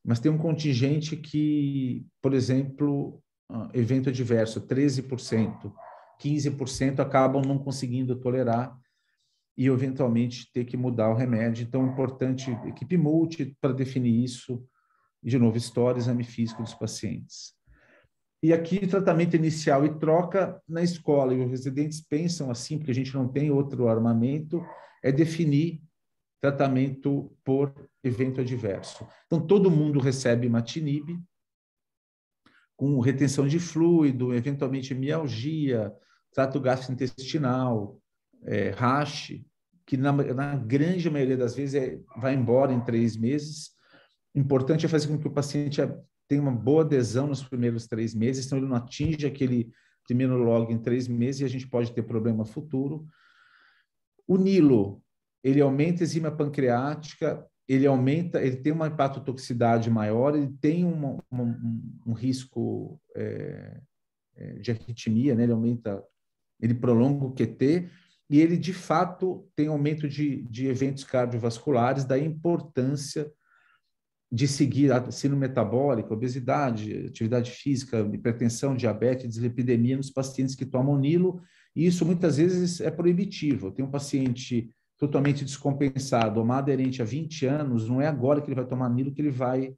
mas tem um contingente que, por exemplo, evento adverso, 13%, 15% acabam não conseguindo tolerar e, eventualmente, ter que mudar o remédio. Então, é importante, equipe multi, para definir isso, e, de novo, história, exame físico dos pacientes. E aqui, tratamento inicial e troca na escola, e os residentes pensam assim, porque a gente não tem outro armamento, é definir tratamento por evento adverso. Então, todo mundo recebe imatinib, com retenção de fluido, eventualmente mialgia, trato gastrointestinal, rash, que na grande maioria das vezes vai embora em 3 meses. O importante é fazer com que o paciente tenha uma boa adesão nos primeiros 3 meses, então ele não atinge aquele primeiro log em 3 meses e a gente pode ter problema futuro. O Nilo, ele aumenta a enzima pancreática, ele tem uma hepatotoxicidade maior, ele tem um risco de arritmia, né? Ele prolonga o QT, e ele, de fato, tem aumento de eventos cardiovasculares, da importância de seguir a síndrome metabólica, obesidade, atividade física, hipertensão, diabetes, dislipidemia nos pacientes que tomam Nilo, e isso muitas vezes é proibitivo. Tem um paciente totalmente descompensado, uma aderente há 20 anos, não é agora que ele vai tomar Nilo que ele vai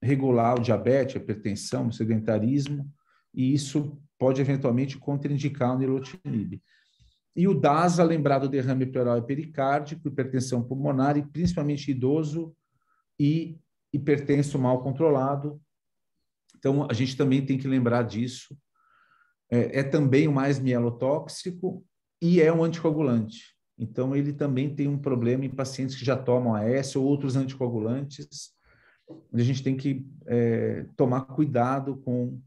regular o diabetes, a hipertensão, o sedentarismo, e isso pode eventualmente contraindicar o nilotinib. E o DASA, lembrado do derrame pleural e pericárdico, hipertensão pulmonar, e principalmente idoso e hipertenso mal controlado. Então, a gente também tem que lembrar disso. É também o mais mielotóxico e é um anticoagulante. Então, ele também tem um problema em pacientes que já tomam AS ou outros anticoagulantes. A gente tem que tomar cuidado com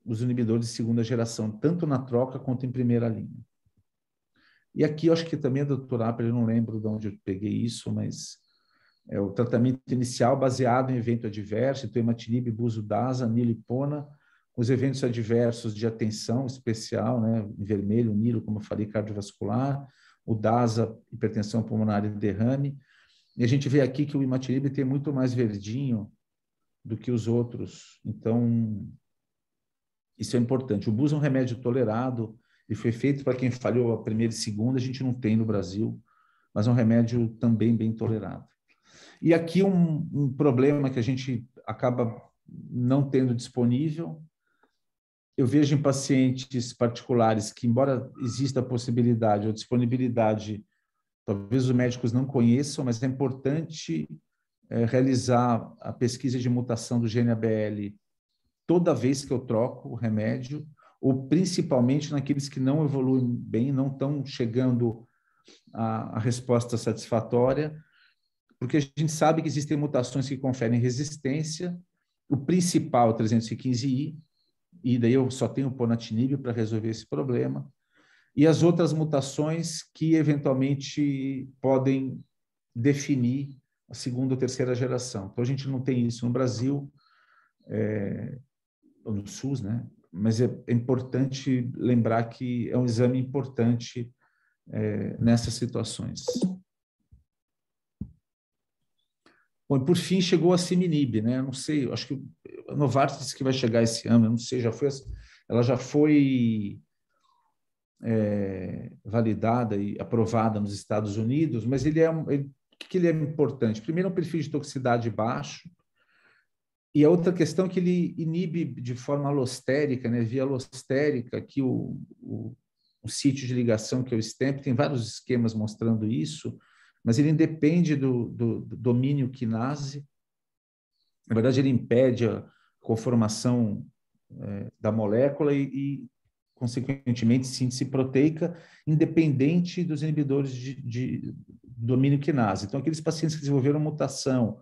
os inibidores de segunda geração, tanto na troca quanto em primeira linha. E aqui, eu acho que também a doutora Apel, eu não lembro de onde eu peguei isso, mas é o tratamento inicial baseado em evento adverso, então imatinib, buzo-dasa, nilipona, com os eventos adversos de atenção especial, né, em vermelho, o nilo, como eu falei, cardiovascular, o DASA, hipertensão pulmonar e derrame. E a gente vê aqui que o imatinib tem muito mais verdinho do que os outros. Então, isso é importante. O buzo é um remédio tolerado e foi feito para quem falhou a primeira e segunda, a gente não tem no Brasil, mas é um remédio também bem tolerado. E aqui um problema que a gente acaba não tendo disponível, eu vejo em pacientes particulares que, embora exista a possibilidade ou disponibilidade, talvez os médicos não conheçam, mas é importante realizar a pesquisa de mutação do gene ABL toda vez que eu troco o remédio, ou principalmente naqueles que não evoluem bem, não estão chegando à resposta satisfatória, porque a gente sabe que existem mutações que conferem resistência, o principal, 315I, e daí eu só tenho ponatinib para resolver esse problema, e as outras mutações que eventualmente podem definir a segunda ou terceira geração. Então, a gente não tem isso no Brasil, ou no SUS, né? mas é importante lembrar que é um exame importante nessas situações. Bom, e por fim chegou a Ciminib, né? Eu não sei, acho que a Novartis disse que vai chegar esse ano, eu não sei, ela já foi validada e aprovada nos Estados Unidos, mas por que ele é importante? Primeiro, é um perfil de toxicidade baixo, e a outra questão é que ele inibe de forma alostérica, né, via alostérica, aqui o sítio de ligação, que é o STAMP, tem vários esquemas mostrando isso, mas ele independe do domínio quinase. Na verdade, ele impede a conformação da molécula e, consequentemente, síntese proteica, independente dos inibidores de domínio quinase. Então, aqueles pacientes que desenvolveram mutação,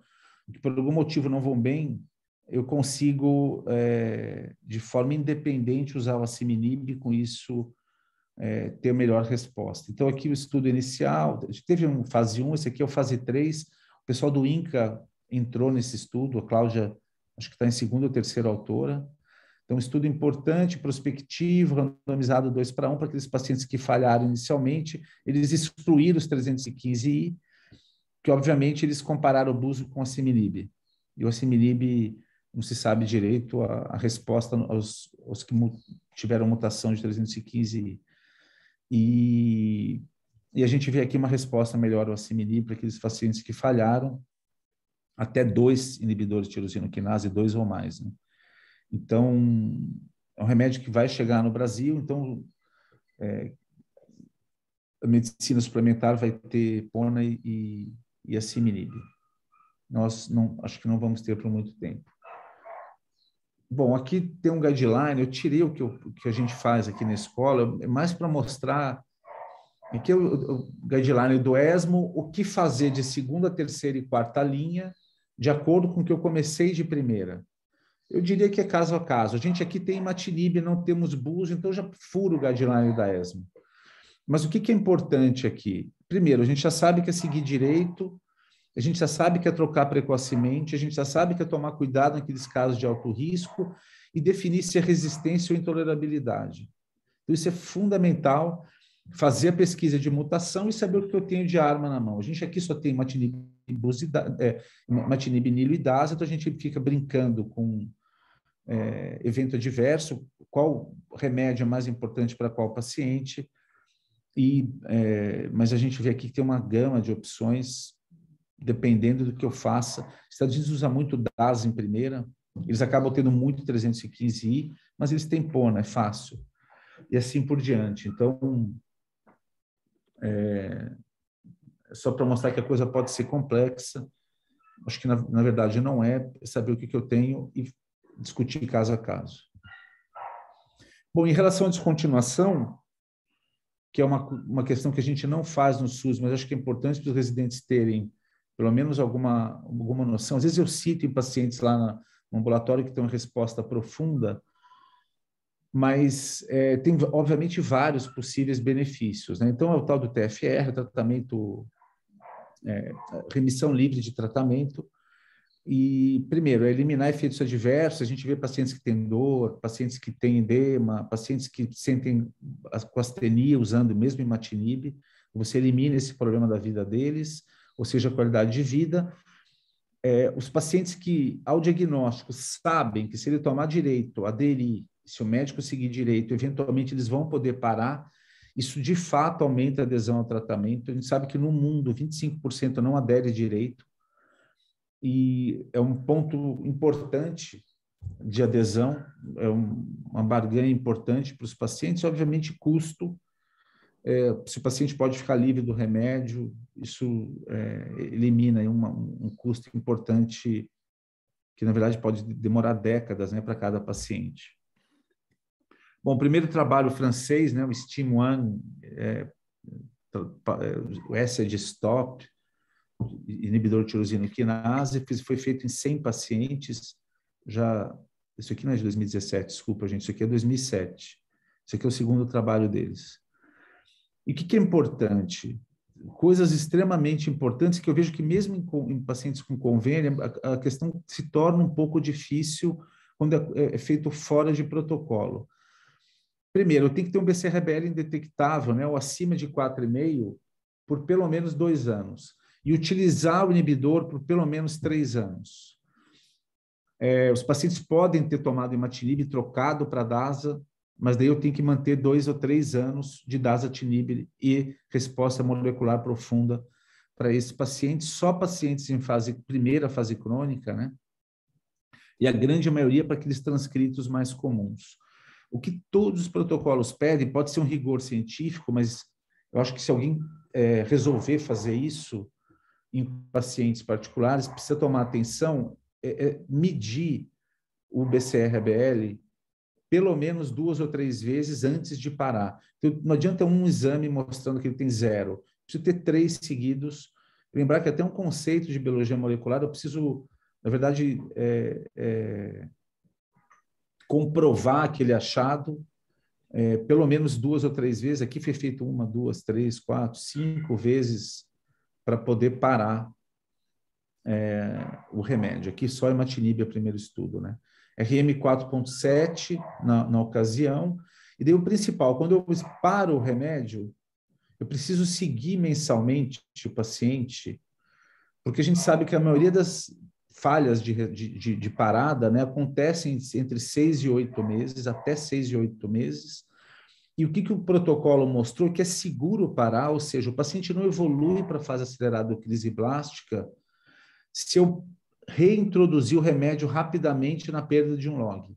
que por algum motivo não vão bem, eu consigo, de forma independente, usar o asciminib, com isso ter a melhor resposta. Então, aqui o estudo inicial, teve um fase 1, esse aqui é o fase 3, o pessoal do INCA entrou nesse estudo, a Cláudia, acho que está em segunda ou terceira autora. Então, um estudo importante, prospectivo, randomizado 2:1, para aqueles pacientes que falharam inicialmente, eles excluíram os 315I, que obviamente eles compararam o buzo com o asciminib. E o asciminib não se sabe direito a resposta aos que tiveram mutação de 315I. E a gente vê aqui uma resposta melhor ao asciminib para aqueles pacientes que falharam, até 2 inibidores de tirosina quinase, 2 ou mais, né? Então, é um remédio que vai chegar no Brasil, então a medicina suplementar vai ter Pona e asciminib. Nós acho que não vamos ter por muito tempo. Bom, aqui tem um guideline, eu tirei o que a gente faz aqui na escola, é mais para mostrar, aqui é o guideline do ESMO, o que fazer de segunda, terceira e quarta linha, de acordo com o que eu comecei de primeira. Eu diria que é caso a caso. A gente aqui tem imatinib, não temos buzo, então já furo o guideline da ESMO. Mas o que é importante aqui? Primeiro, a gente já sabe que é seguir direito, a gente já sabe que é trocar precocemente, a gente já sabe que é tomar cuidado naqueles casos de alto risco e definir se é resistência ou intolerabilidade. Então, isso é fundamental, fazer a pesquisa de mutação e saber o que eu tenho de arma na mão. A gente aqui só tem imatinib niloidase, então a gente fica brincando com evento adverso, qual remédio é mais importante para qual paciente, mas a gente vê aqui que tem uma gama de opções, dependendo do que eu faça. Os Estados Unidos usa muito DAS em primeira, eles acabam tendo muito 315I, mas eles têm Pona, é fácil. E assim por diante. Então, só para mostrar que a coisa pode ser complexa, acho que na verdade não é saber o que eu tenho e discutir caso a caso. Bom, em relação à descontinuação, que é uma questão que a gente não faz no SUS, mas acho que é importante para os residentes terem pelo menos alguma noção. Às vezes eu cito em pacientes lá no ambulatório que tem uma resposta profunda, mas tem, obviamente, vários possíveis benefícios, né? Então, é o tal do TFR, tratamento, remissão livre de tratamento. E, primeiro, é eliminar efeitos adversos. A gente vê pacientes que têm dor, pacientes que têm edema, pacientes que sentem com astenia usando mesmo imatinib. Você elimina esse problema da vida deles, ou seja, a qualidade de vida. Os pacientes que, ao diagnóstico, sabem que se ele tomar direito, aderir, se o médico seguir direito, eventualmente eles vão poder parar, isso de fato aumenta a adesão ao tratamento. A gente sabe que no mundo 25% não adere direito, e é um ponto importante de adesão, é uma barganha importante para os pacientes, obviamente custo, se o paciente pode ficar livre do remédio, isso elimina aí um custo importante, que na verdade pode demorar décadas, né, para cada paciente. Bom, o primeiro trabalho francês, né, o STEAM1, o SED Stop, inibidor de tirosina quinase, foi feito em 100 pacientes, isso aqui não é de 2017, desculpa, gente, isso aqui é 2007. Isso aqui é o segundo trabalho deles. E o que é importante? Coisas extremamente importantes que eu vejo que mesmo em pacientes com convênio, a questão se torna um pouco difícil quando é feito fora de protocolo. Primeiro, eu tenho que ter um BCRBL indetectável, né, ou acima de 4,5 por pelo menos 2 anos. E utilizar o inibidor por pelo menos 3 anos. Os pacientes podem ter tomado imatinib e trocado para DASA, mas daí eu tenho que manter 2 ou 3 anos de dasatinib e resposta molecular profunda para esses pacientes, só pacientes em primeira fase crônica, né? E a grande maioria para aqueles transcritos mais comuns. O que todos os protocolos pedem pode ser um rigor científico, mas eu acho que se alguém resolver fazer isso em pacientes particulares, precisa tomar atenção, medir o BCR-ABL pelo menos 2 ou 3 vezes antes de parar. Então, não adianta um exame mostrando que ele tem 0. Preciso ter 3 seguidos. Lembrar que até um conceito de biologia molecular, eu preciso, na verdade, comprovar aquele achado pelo menos 2 ou 3 vezes. Aqui foi feito 1, 2, 3, 4, 5 vezes para poder parar o remédio. Aqui só imatinib é o primeiro estudo, né? RM 4,7 na ocasião. E daí o principal, quando eu paro o remédio, eu preciso seguir mensalmente o paciente, porque a gente sabe que a maioria das falhas de parada, né, acontecem entre 6 e 8 meses, até 6 e 8 meses. E o que o protocolo mostrou? Que é seguro parar, ou seja, o paciente não evolui para a fase acelerada da crise blástica se eu reintroduzir o remédio rapidamente na perda de um log.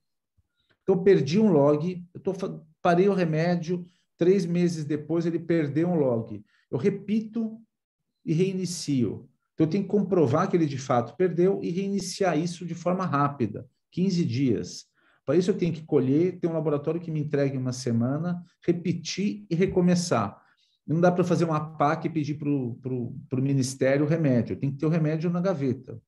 Então, eu perdi um log, parei o remédio, 3 meses depois ele perdeu um log. Eu repito e reinicio. Então, eu tenho que comprovar que ele de fato perdeu e reiniciar isso de forma rápida, 15 dias. Para isso, eu tenho que colher, ter um laboratório que me entregue uma semana, repetir e recomeçar. Não dá para fazer uma PAC e pedir para o Ministério o remédio. Tem que ter o remédio na gaveta.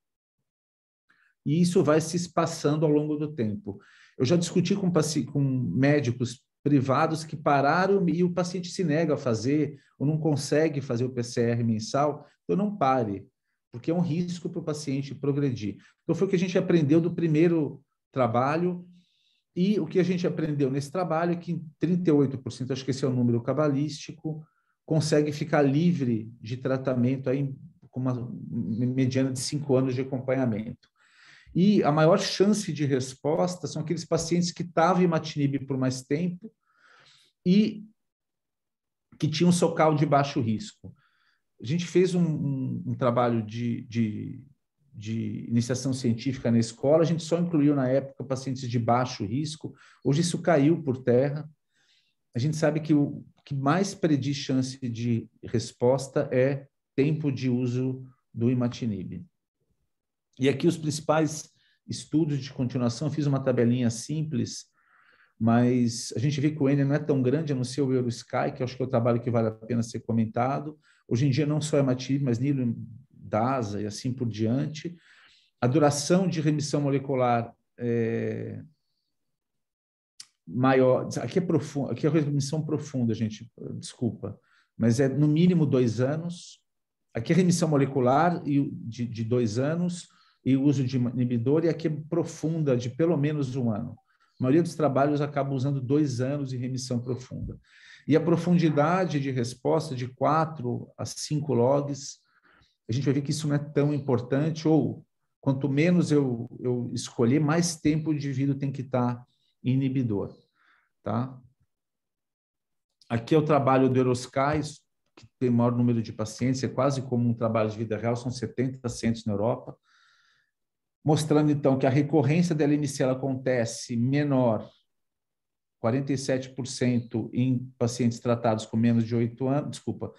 E isso vai se espaçando ao longo do tempo. Eu já discuti com médicos privados que pararam e o paciente se nega a fazer ou não consegue fazer o PCR mensal. Então, não pare, porque é um risco para o paciente progredir. Então, foi o que a gente aprendeu do primeiro trabalho. E o que a gente aprendeu nesse trabalho é que 38%, acho que esse é o número cabalístico, consegue ficar livre de tratamento aí, com uma mediana de 5 anos de acompanhamento. E a maior chance de resposta são aqueles pacientes que estavam em imatinib por mais tempo e que tinham SOCAL de baixo risco. A gente fez um trabalho de iniciação científica na escola, a gente só incluiu na época pacientes de baixo risco, hoje isso caiu por terra. A gente sabe que o que mais prediz chance de resposta é tempo de uso do imatinib. E aqui os principais estudos de continuação, fiz uma tabelinha simples, mas a gente vê que o N não é tão grande, a não ser o EuroSky, que eu acho que é o trabalho que vale a pena ser comentado. Hoje em dia não só imatinib, mas Nilo, DASA e assim por diante. A duração de remissão molecular maior, aqui é profunda, aqui é remissão profunda, gente, desculpa, mas é no mínimo 2 anos. Aqui é remissão molecular de 2 anos e o uso de inibidor, e aqui é profunda de pelo menos 1 ano. A maioria dos trabalhos acaba usando 2 anos em remissão profunda. E a profundidade de resposta de 4 a 5 logs, a gente vai ver que isso não é tão importante, ou quanto menos eu escolher, mais tempo o indivíduo tem que estar em inibidor. Tá? Aqui é o trabalho do EuroSky, que tem maior número de pacientes, é quase como um trabalho de vida real, são 70 centros na Europa, mostrando então que a recorrência da LMC ela acontece menor, 47% em pacientes tratados com menos de 8 anos, desculpa,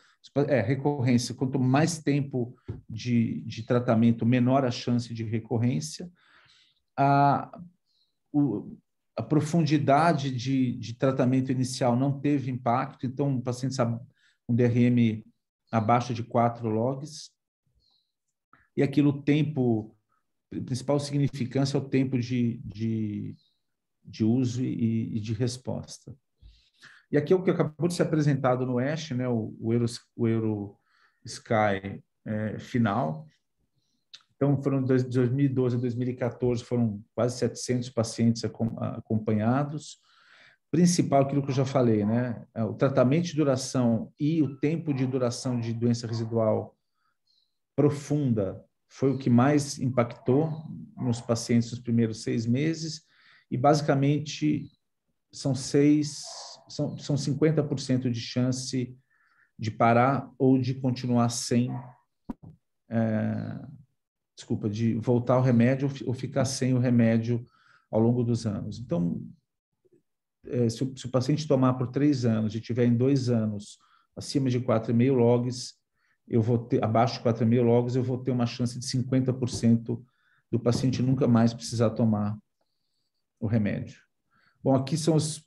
recorrência, quanto mais tempo de tratamento, menor a chance de recorrência. A profundidade de tratamento inicial não teve impacto, então pacientes com DRM abaixo de 4 logs, e aquilo o tempo, a principal significância é o tempo de uso e de resposta. E aqui é o que acabou de ser apresentado no ASH, né, o EuroSky final, Então, foram de 2012 a 2014, foram quase 700 pacientes acompanhados. Principal, aquilo que eu já falei, né? O tratamento de duração e o tempo de duração de doença residual profunda foi o que mais impactou nos pacientes nos primeiros 6 meses, e basicamente são 50% de chance de parar ou de continuar sem, de voltar ao remédio ou ficar sem o remédio ao longo dos anos. Então, se o paciente tomar por 3 anos e tiver em 2 anos acima de 4,5 logs, eu vou ter, abaixo de 4,5 logs, eu vou ter uma chance de 50% do paciente nunca mais precisar tomar o remédio. Bom, aqui são os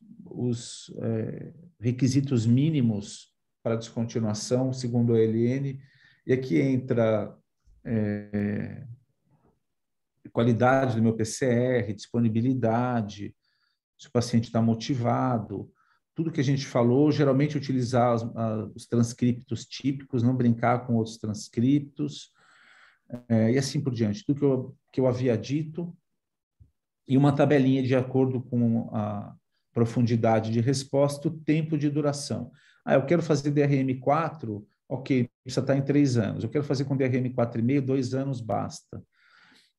requisitos mínimos para descontinuação, segundo a ELN, e aqui entra qualidade do meu PCR, disponibilidade, se o paciente está motivado, tudo que a gente falou, geralmente utilizar os transcriptos típicos, não brincar com outros transcriptos, e assim por diante. Tudo que eu havia dito, e uma tabelinha de acordo com a profundidade de resposta, o tempo de duração. Eu quero fazer DRM4, ok, precisa estar em 3 anos. Eu quero fazer com DRM 4,5, 2 anos basta.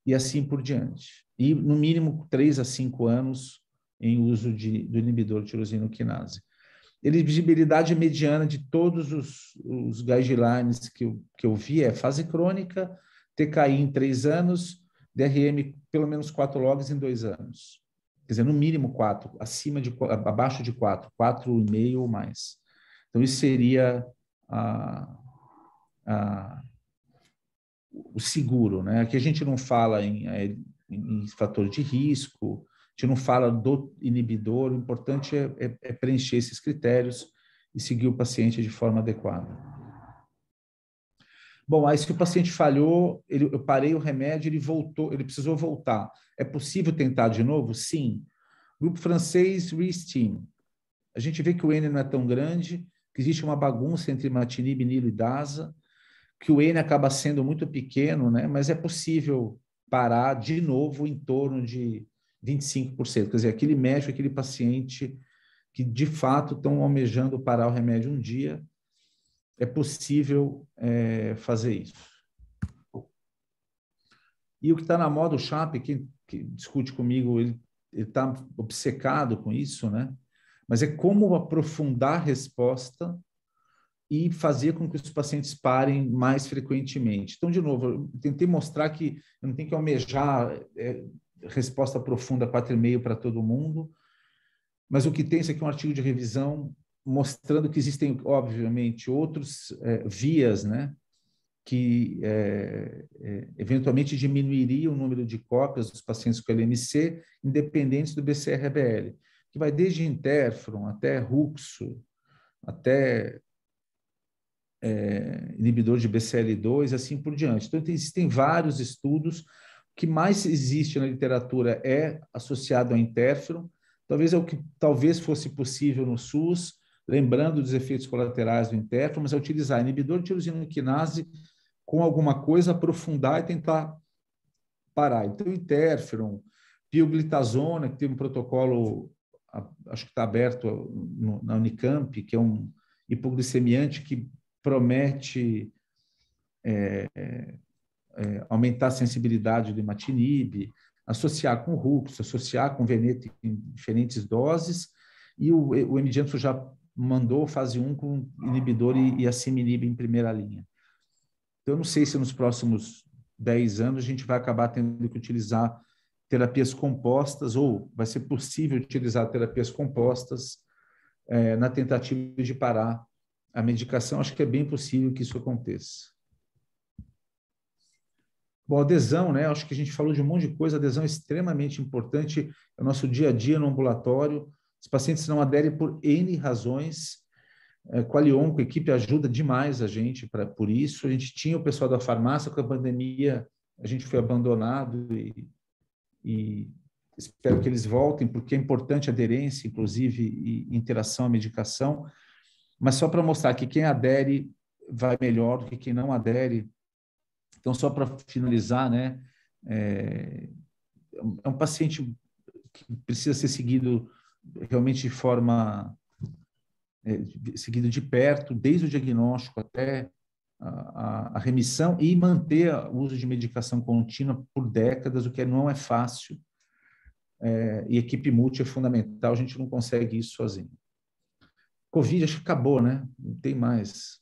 E assim por diante. E, no mínimo, 3 a 5 anos em uso do inibidor de tirosina quinase. Elegibilidade mediana de todos os guidelines que eu vi é fase crônica, TKI em 3 anos, DRM pelo menos 4 logs em 2 anos. Quer dizer, no mínimo 4, abaixo de 4, 4,5 ou mais. Então, isso seria o seguro, né? Aqui a gente não fala em fator de risco, a gente não fala do inibidor, o importante é preencher esses critérios e seguir o paciente de forma adequada. Bom, aí se o paciente falhou, eu parei o remédio, ele voltou, ele precisou voltar. É possível tentar de novo? Sim. Grupo francês, Ristin. A gente vê que o N não é tão grande, que existe uma bagunça entre imatinib, nilo e dasa, que o N acaba sendo muito pequeno, né? Mas é possível parar de novo em torno de 25%. Quer dizer, aquele médico, aquele paciente que de fato estão almejando parar o remédio um dia, é possível fazer isso. E o que está na moda, o Chap, que discute comigo, ele está obcecado com isso, né? Mas é como aprofundar a resposta e fazer com que os pacientes parem mais frequentemente. Então, de novo, eu tentei mostrar que eu não tenho que almejar resposta profunda 4,5 para todo mundo, mas o que tem, isso aqui é um artigo de revisão mostrando que existem, obviamente, outros vias, né, que eventualmente diminuiriam o número de cópias dos pacientes com LMC, independentes do BCR-ABL, que vai desde interferon até ruxo, até inibidor de BCL2, assim por diante. Então, existem vários estudos. O que mais existe na literatura é associado ao interferon. Talvez é o que talvez fosse possível no SUS, lembrando dos efeitos colaterais do interferon, mas é utilizar inibidor de tirosina quinase com alguma coisa, aprofundar e tentar parar. Então, interferon, pioglitazona, que tem um protocolo, acho que está aberto na Unicamp, que é um hipoglicemiante que promete aumentar a sensibilidade do imatinib, associar com Rux, associar com Veneto em diferentes doses, e o Emidianto já mandou fase 1 com inibidor e asciminib em primeira linha. Então, eu não sei se nos próximos 10 anos a gente vai acabar tendo que utilizar terapias compostas, ou vai ser possível utilizar terapias compostas na tentativa de parar a medicação. Acho que é bem possível que isso aconteça. Bom, adesão, né? Acho que a gente falou de um monte de coisa. A adesão é extremamente importante. É o nosso dia a dia no ambulatório. Os pacientes não aderem por N razões. Qualionco, a equipe ajuda demais a gente por isso. A gente tinha o pessoal da farmácia, com a pandemia a gente foi abandonado e espero que eles voltem, porque é importante a aderência, inclusive, e interação à medicação. Mas só para mostrar que quem adere vai melhor do que quem não adere. Então, só para finalizar, né, é um paciente que precisa ser seguido realmente de forma seguido de perto, desde o diagnóstico até a remissão, e manter o uso de medicação contínua por décadas, o que não é fácil. E equipe multi é fundamental, a gente não consegue isso sozinho. Covid, acho que acabou, né? Não tem mais.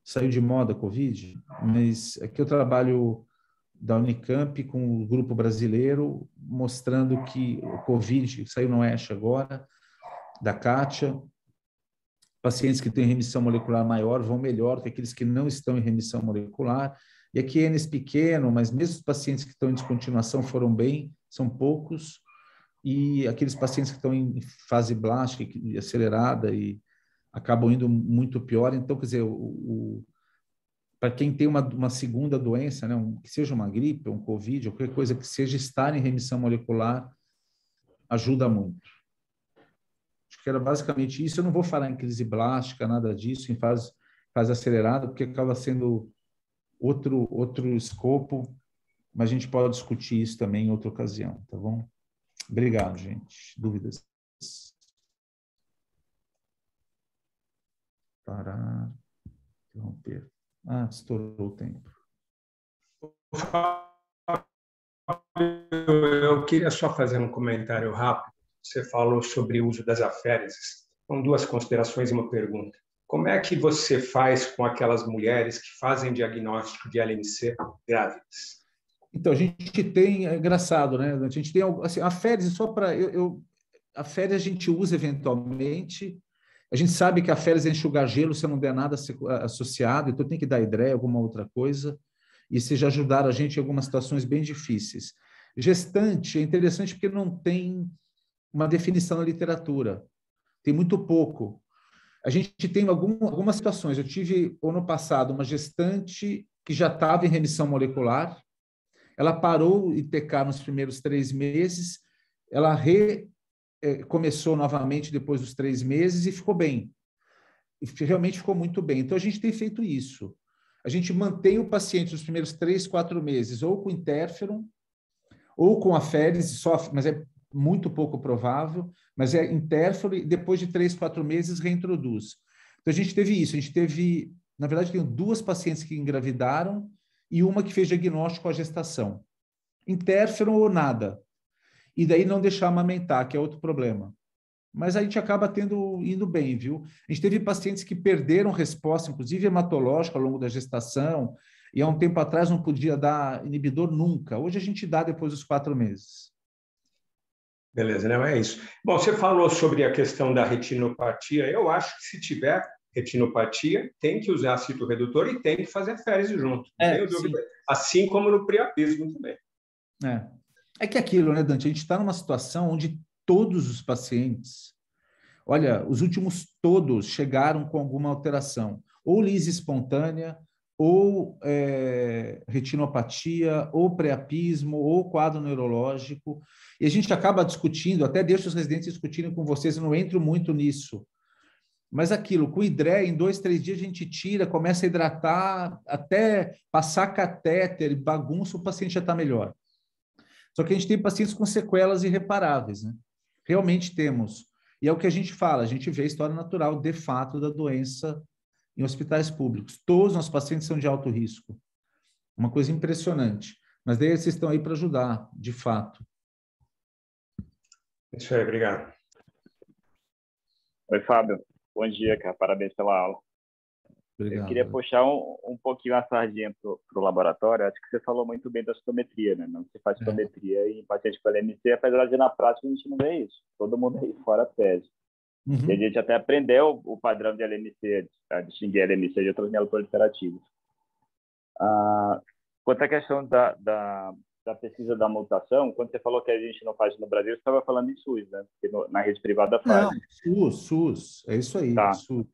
Saiu de moda a Covid, mas aqui eu trabalho da Unicamp com o grupo brasileiro, mostrando que o Covid saiu no ASH agora, da Kátia. Pacientes que têm remissão molecular maior vão melhor que aqueles que não estão em remissão molecular. E aqui é N pequeno, mas mesmo os pacientes que estão em descontinuação foram bem, são poucos. E aqueles pacientes que estão em fase blástica e acelerada e acabam indo muito pior. Então, quer dizer, para quem tem uma segunda doença, né, que seja uma gripe, um Covid, ou qualquer coisa que seja, estar em remissão molecular ajuda muito. Acho que era basicamente isso. Eu não vou falar em crise blástica, nada disso, em fase acelerada, porque acaba sendo outro escopo, mas a gente pode discutir isso também em outra ocasião, tá bom? Obrigado, gente. Dúvidas? Parar, interromper. Estourou o tempo. Eu queria só fazer um comentário rápido. Você falou sobre o uso das aféreses. São duas considerações e uma pergunta. Como é que você faz com aquelas mulheres que fazem diagnóstico de LMC grávidas? Então, a gente tem, é engraçado, né? A gente tem, assim, aféreses só para... a férias a gente usa eventualmente. A gente sabe que a férias é enxugar gelo se não der nada associado, então tem que dar hidreia, alguma outra coisa. E se já ajudaram a gente em algumas situações bem difíceis. Gestante é interessante porque não tem uma definição na literatura. Tem muito pouco. A gente tem algumas situações. Eu tive, ano passado, uma gestante que já estava em remissão molecular. Ela parou ITK nos primeiros 3 meses. Ela começou novamente depois dos 3 meses e ficou bem. E realmente ficou muito bem. Então, a gente tem feito isso. A gente mantém o paciente nos primeiros 3, 4 meses, ou com interferon, ou com aféresis, mas é muito pouco provável, mas é interferon, e depois de 3, 4 meses reintroduz. Então, a gente teve isso. A gente teve, na verdade, tenho 2 pacientes que engravidaram e uma que fez diagnóstico à gestação. Interferon ou nada. E daí não deixar amamentar, que é outro problema. Mas a gente acaba indo bem, viu? A gente teve pacientes que perderam resposta, inclusive hematológica, ao longo da gestação, e há um tempo atrás não podia dar inibidor nunca. Hoje a gente dá depois dos 4 meses. Beleza, não é isso. Bom, você falou sobre a questão da retinopatia. Eu acho que se tiver retinopatia, tem que usar citoredutor e tem que fazer féresis junto. Não tenho dúvida. Assim como no priapismo também. É que aquilo, né, Dante? A gente está numa situação onde todos os pacientes, olha, os últimos todos chegaram com alguma alteração, ou lise espontânea, ou retinopatia, ou priapismo, ou quadro neurológico, e a gente acaba discutindo, até deixo os residentes discutirem com vocês, eu não entro muito nisso, mas aquilo, com hidreia, em 2, 3 dias a gente tira, começa a hidratar, até passar catéter, bagunça, o paciente já está melhor. Só que a gente tem pacientes com sequelas irreparáveis, né? Realmente temos. E é o que a gente fala, a gente vê a história natural, de fato, da doença em hospitais públicos. Todos os nossos pacientes são de alto risco. Uma coisa impressionante. Mas daí vocês estão aí para ajudar, de fato. Isso aí, obrigado. Oi, Fábio. Bom dia, cara. Parabéns pela aula. Obrigado. Eu queria puxar um pouquinho a sardinha para o laboratório. Acho que você falou muito bem da citometria, né? Não se faz citometria em paciente com LMC, apesar de na prática a gente não vê isso. Todo mundo aí fora pede. E a gente até aprendeu o padrão de LMC, a distinguir LMC de outras mieloproliferativas. Quanto à questão da pesquisa da mutação, quando você falou que a gente não faz no Brasil, você estava falando em SUS, né? Porque na rede privada faz. Não, SUS. É isso aí. Tá. SUS.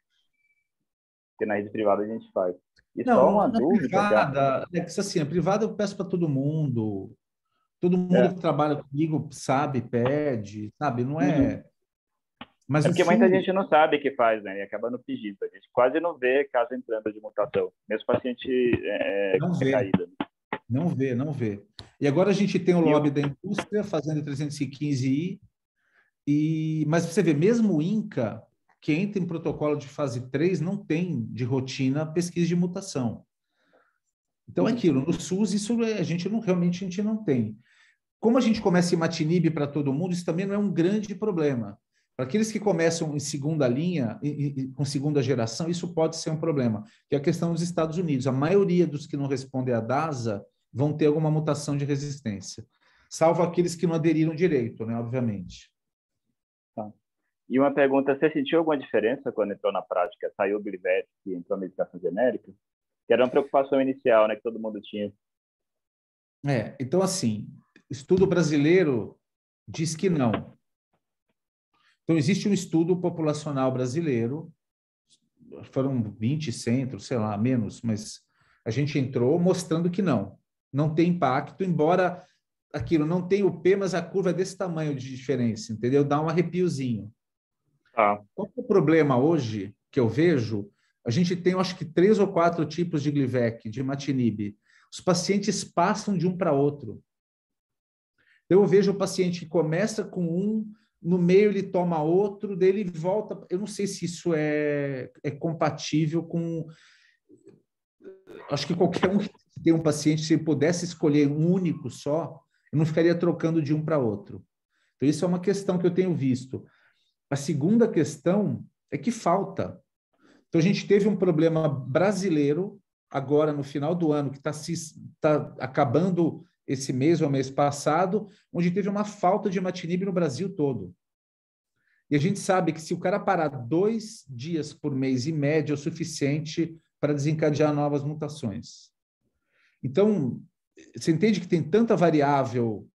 Porque na rede privada a gente faz. E não, só uma na dúvida. Privada, é que assim, a privada eu peço para todo mundo. Todo mundo que trabalha comigo sabe, pede, sabe? Não é. Mas É porque muita gente não sabe que faz, né? E acaba no pedido. A gente quase não vê caso entrando de mutação. Mesmo paciente não vê, caída. não vê, não vê. E agora a gente tem o E lobby da indústria fazendo 315I, mas você vê, mesmo o INCA, que entra em protocolo de fase 3, não tem de rotina pesquisa de mutação. Então, é aquilo, no SUS, isso realmente a gente não tem. Como a gente começa imatinib para todo mundo, isso também não é um grande problema. Para aqueles que começam em segunda linha, com segunda geração, isso pode ser um problema, que é a questão dos Estados Unidos. A maioria dos que não respondem à DASA vão ter alguma mutação de resistência, salvo aqueles que não aderiram direito, né, obviamente. Tá. E uma pergunta, você sentiu alguma diferença quando entrou na prática? Saiu o Glivec e entrou a medicação genérica? Que era uma preocupação inicial, né, que todo mundo tinha. Então, assim, estudo brasileiro diz que não. Então, existe um estudo populacional brasileiro, foram 20 centros, sei lá, menos, mas a gente entrou mostrando que não tem impacto, embora aquilo não tenha o P, mas a curva é desse tamanho de diferença, entendeu? Dá um arrepiozinho. Qual é o problema hoje que eu vejo? A gente tem, eu acho que 3 ou 4 tipos de Glivec, de imatinib. Os pacientes passam de um para outro. Então, eu vejo o paciente que começa com um, no meio ele toma outro, daí ele volta. Eu não sei se isso é compatível com... Acho que qualquer um que tem um paciente, se ele pudesse escolher um único só, eu não ficaria trocando de um para outro. Então, isso é uma questão que eu tenho visto. A segunda questão é que falta. Então, a gente teve um problema brasileiro, agora no final do ano, que tá acabando esse mês ou mês passado, onde teve uma falta de imatinib no Brasil todo. E a gente sabe que se o cara parar 2 dias por mês, em média, é o suficiente para desencadear novas mutações. Então, você entende que tem tanta variável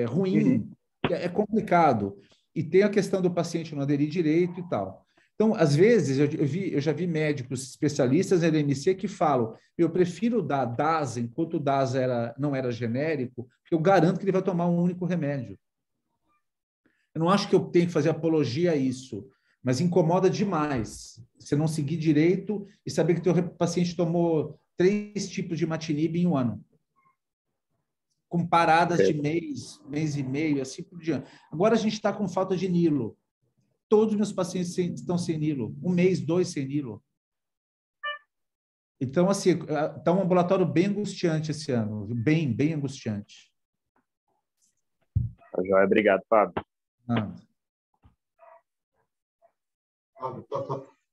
ruim, que é complicado. E tem a questão do paciente não aderir direito e tal. Então, às vezes, eu já vi médicos especialistas na LMC que falam, eu prefiro dar DASA enquanto o DASA não era genérico, porque eu garanto que ele vai tomar um único remédio. Eu não acho que eu tenho que fazer apologia a isso, mas incomoda demais você não seguir direito e saber que o teu paciente tomou 3 tipos de imatinib em um ano, com paradas de mês e meio, assim por diante. Agora a gente está com falta de Nilo. Todos os meus pacientes estão sem Nilo. 1 mês, 2 sem Nilo. Então, assim, está um ambulatório bem angustiante esse ano. Bem angustiante. Joia, obrigado, Fábio.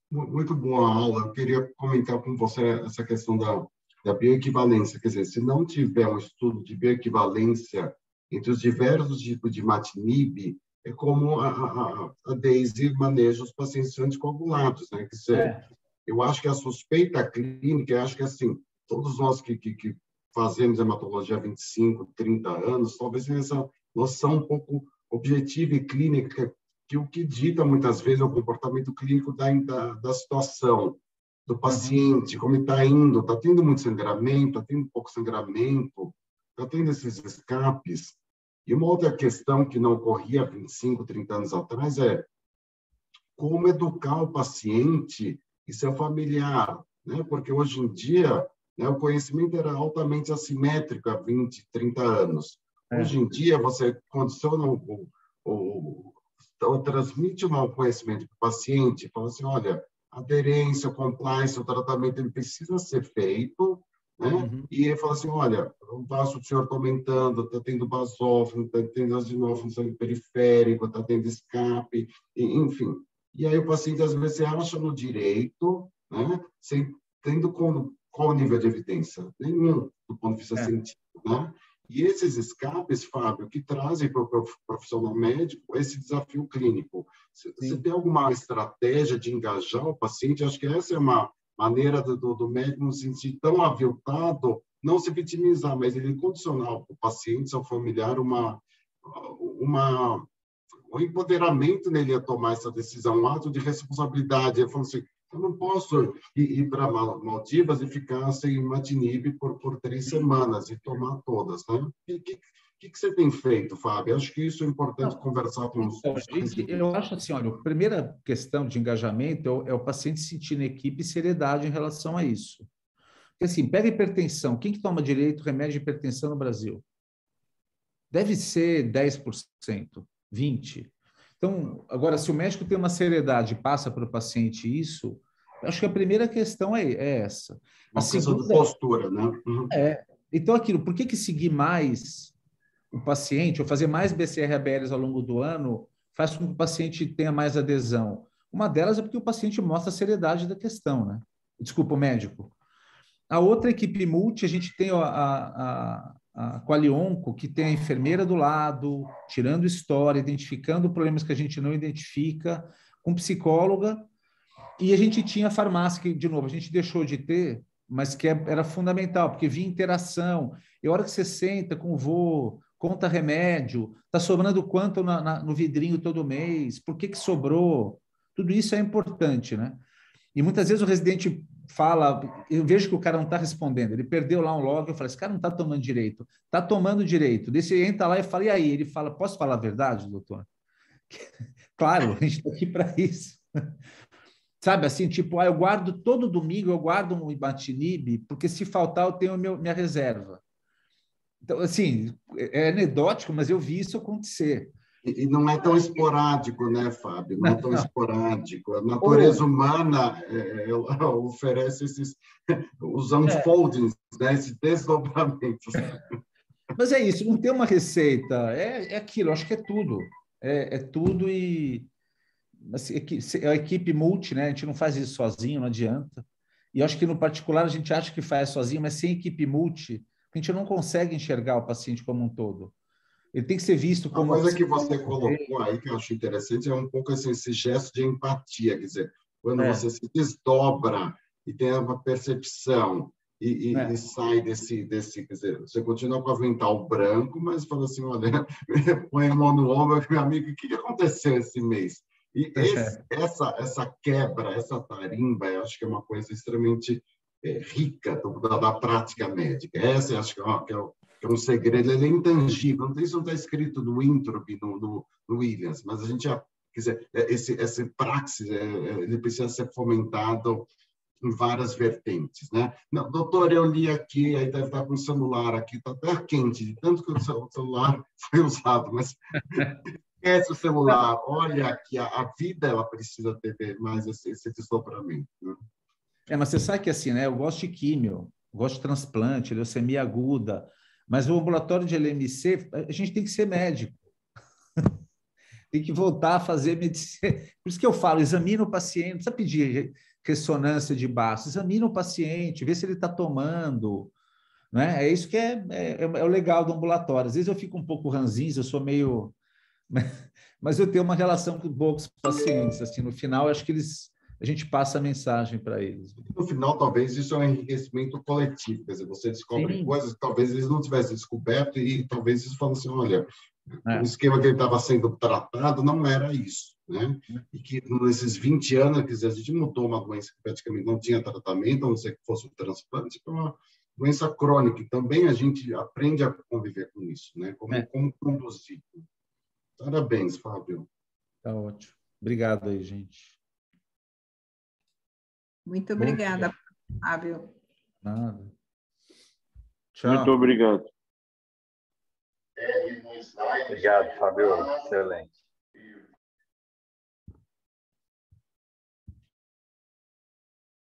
Muito boa a aula. Eu queria comentar com você essa questão da bioequivalência. Quer dizer, se não tiver um estudo de bioequivalência entre os diversos tipos de imatinib, é como a Daisy maneja os pacientes anticoagulados, né? Quer dizer, eu acho que a suspeita clínica, eu acho que assim, todos nós que fazemos hematologia há 25, 30 anos, talvez tenha essa noção um pouco objetiva e clínica, que o que dita muitas vezes é o comportamento clínico da situação, do paciente, como está indo, está tendo muito sangramento, está tendo pouco sangramento, está tendo esses escapes. E uma outra questão que não ocorria há 25, 30 anos atrás é como educar o paciente e seu familiar, né? Porque hoje em dia, né, o conhecimento era altamente assimétrico há 20, 30 anos. Hoje em dia, você condiciona ou transmite um conhecimento para o paciente, fala assim, olha, aderência, compliance, o tratamento ele precisa ser feito, né? E ele fala assim, olha, o vaso do senhor está aumentando, está tendo basófilo, está tendo asinófilo no sangue periférico, está tendo escape, enfim. E aí o paciente, às vezes, se acha no direito, né? Tendo qual o nível de evidência? Nenhum, do ponto de vista científico, né? E esses escapes, Fábio, que trazem para o profissional médico esse desafio clínico. Você tem alguma estratégia de engajar o paciente? Acho que essa é uma maneira do médico não se sentir tão aviltado, não se vitimizar, mas ele condicionar o paciente, seu familiar, um empoderamento nele a tomar essa decisão, um ato de responsabilidade. Ele falou assim, eu não posso ir para Maldivas e ficar sem imatinib por 3 semanas e tomar todas, né? que você tem feito, Fábio? Acho que isso é importante conversar com os Eu acho assim, olha, a primeira questão de engajamento é o paciente sentir na equipe seriedade em relação a isso. Porque assim, pega hipertensão. Quem que toma direito remédio de hipertensão no Brasil? Deve ser 10%, 20%. Então, agora, se o médico tem uma seriedade e passa para o paciente isso, eu acho que a primeira questão é essa. Uma questão de postura, né? Uhum. Então, aquilo, por que seguir mais o paciente, ou fazer mais BCR-ABLs ao longo do ano, faz com que o paciente tenha mais adesão? Uma delas é porque o paciente mostra a seriedade da questão, né? Desculpa, o médico. A outra equipe multi, a gente tem a Qualionco, que tem a enfermeira do lado, tirando história, identificando problemas que a gente não identifica, com psicóloga, e a gente tinha a farmácia, que, de novo, a gente deixou de ter, mas que era fundamental, porque vinha interação, e a hora que você senta com o vô, conta remédio, está sobrando quanto no vidrinho todo mês, por que sobrou? Tudo isso é importante, né? E muitas vezes o residente fala, eu vejo que o cara não está respondendo, ele perdeu lá um log, eu falo, esse cara não está tomando direito. Está tomando direito. Daí você entra lá e fala, e aí? Ele fala, posso falar a verdade, doutor? Claro, a gente está aqui para isso. Sabe, assim, tipo, eu guardo todo domingo, eu guardo um imatinib, porque se faltar eu tenho minha reserva. Então, assim, é anedótico, mas eu vi isso acontecer. E não é tão esporádico, né, Fábio? Não é tão esporádico. A natureza humana ela oferece os unfoldings, né, esses desdobramentos. Mas é isso, não tem uma receita, é aquilo, acho que é tudo. É tudo e assim, a equipe multi, né? A gente não faz isso sozinho, não adianta. E acho que no particular a gente acha que faz sozinho, mas sem equipe multi, a gente não consegue enxergar o paciente como um todo. Ele tem que ser visto como... Uma coisa que você colocou aí, que eu acho interessante, é um pouco assim, esse gesto de empatia, quer dizer, quando você se desdobra e tem uma percepção e sai desse, quer dizer, você continua com o avental branco, mas fala assim, olha, põe a mão no ombro, meu amigo, o que aconteceu esse mês? E essa quebra, essa tarimba, eu acho que é uma coisa extremamente rica da prática médica. Essa, eu acho que é um segredo, ele é intangível. Isso não está escrito no Introbi, no Williams, mas a gente já, quer dizer, esse praxis, ele precisa ser fomentado em várias vertentes, né? Não, doutor, eu li aqui, aí deve estar com o celular aqui, está até quente, de tanto que o celular foi usado, mas esquece o celular, olha aqui, a vida ela precisa ter mais esse desdobramento, né? Mas você sabe que assim, né? Eu gosto de químio, gosto de transplante, leucemia aguda, mas o ambulatório de LMC, a gente tem que ser médico. Tem que voltar a fazer medicina. Por isso que eu falo, examina o paciente, não precisa pedir ressonância de baço, examina o paciente, vê se ele está tomando, né? É isso que é o legal do ambulatório. Às vezes eu fico um pouco ranzinza, eu sou meio... Mas eu tenho uma relação boa com os pacientes, assim, no final, acho que a gente passa a mensagem para eles. No final, talvez isso é um enriquecimento coletivo, quer dizer, você descobre coisas que talvez eles não tivessem descoberto e talvez eles falam assim, olha, o esquema que ele estava sendo tratado não era isso, né? E que nesses 20 anos, quer dizer, a gente mudou uma doença que praticamente não tinha tratamento, a não ser que fosse o transplante, para uma doença crônica, e também a gente aprende a conviver com isso, né? Como conduzir. Parabéns, Fábio. Tá ótimo. Obrigado aí, gente. Muito obrigada, Fábio. Nada. Tchau. Muito obrigado. Obrigado, Fábio. Excelente.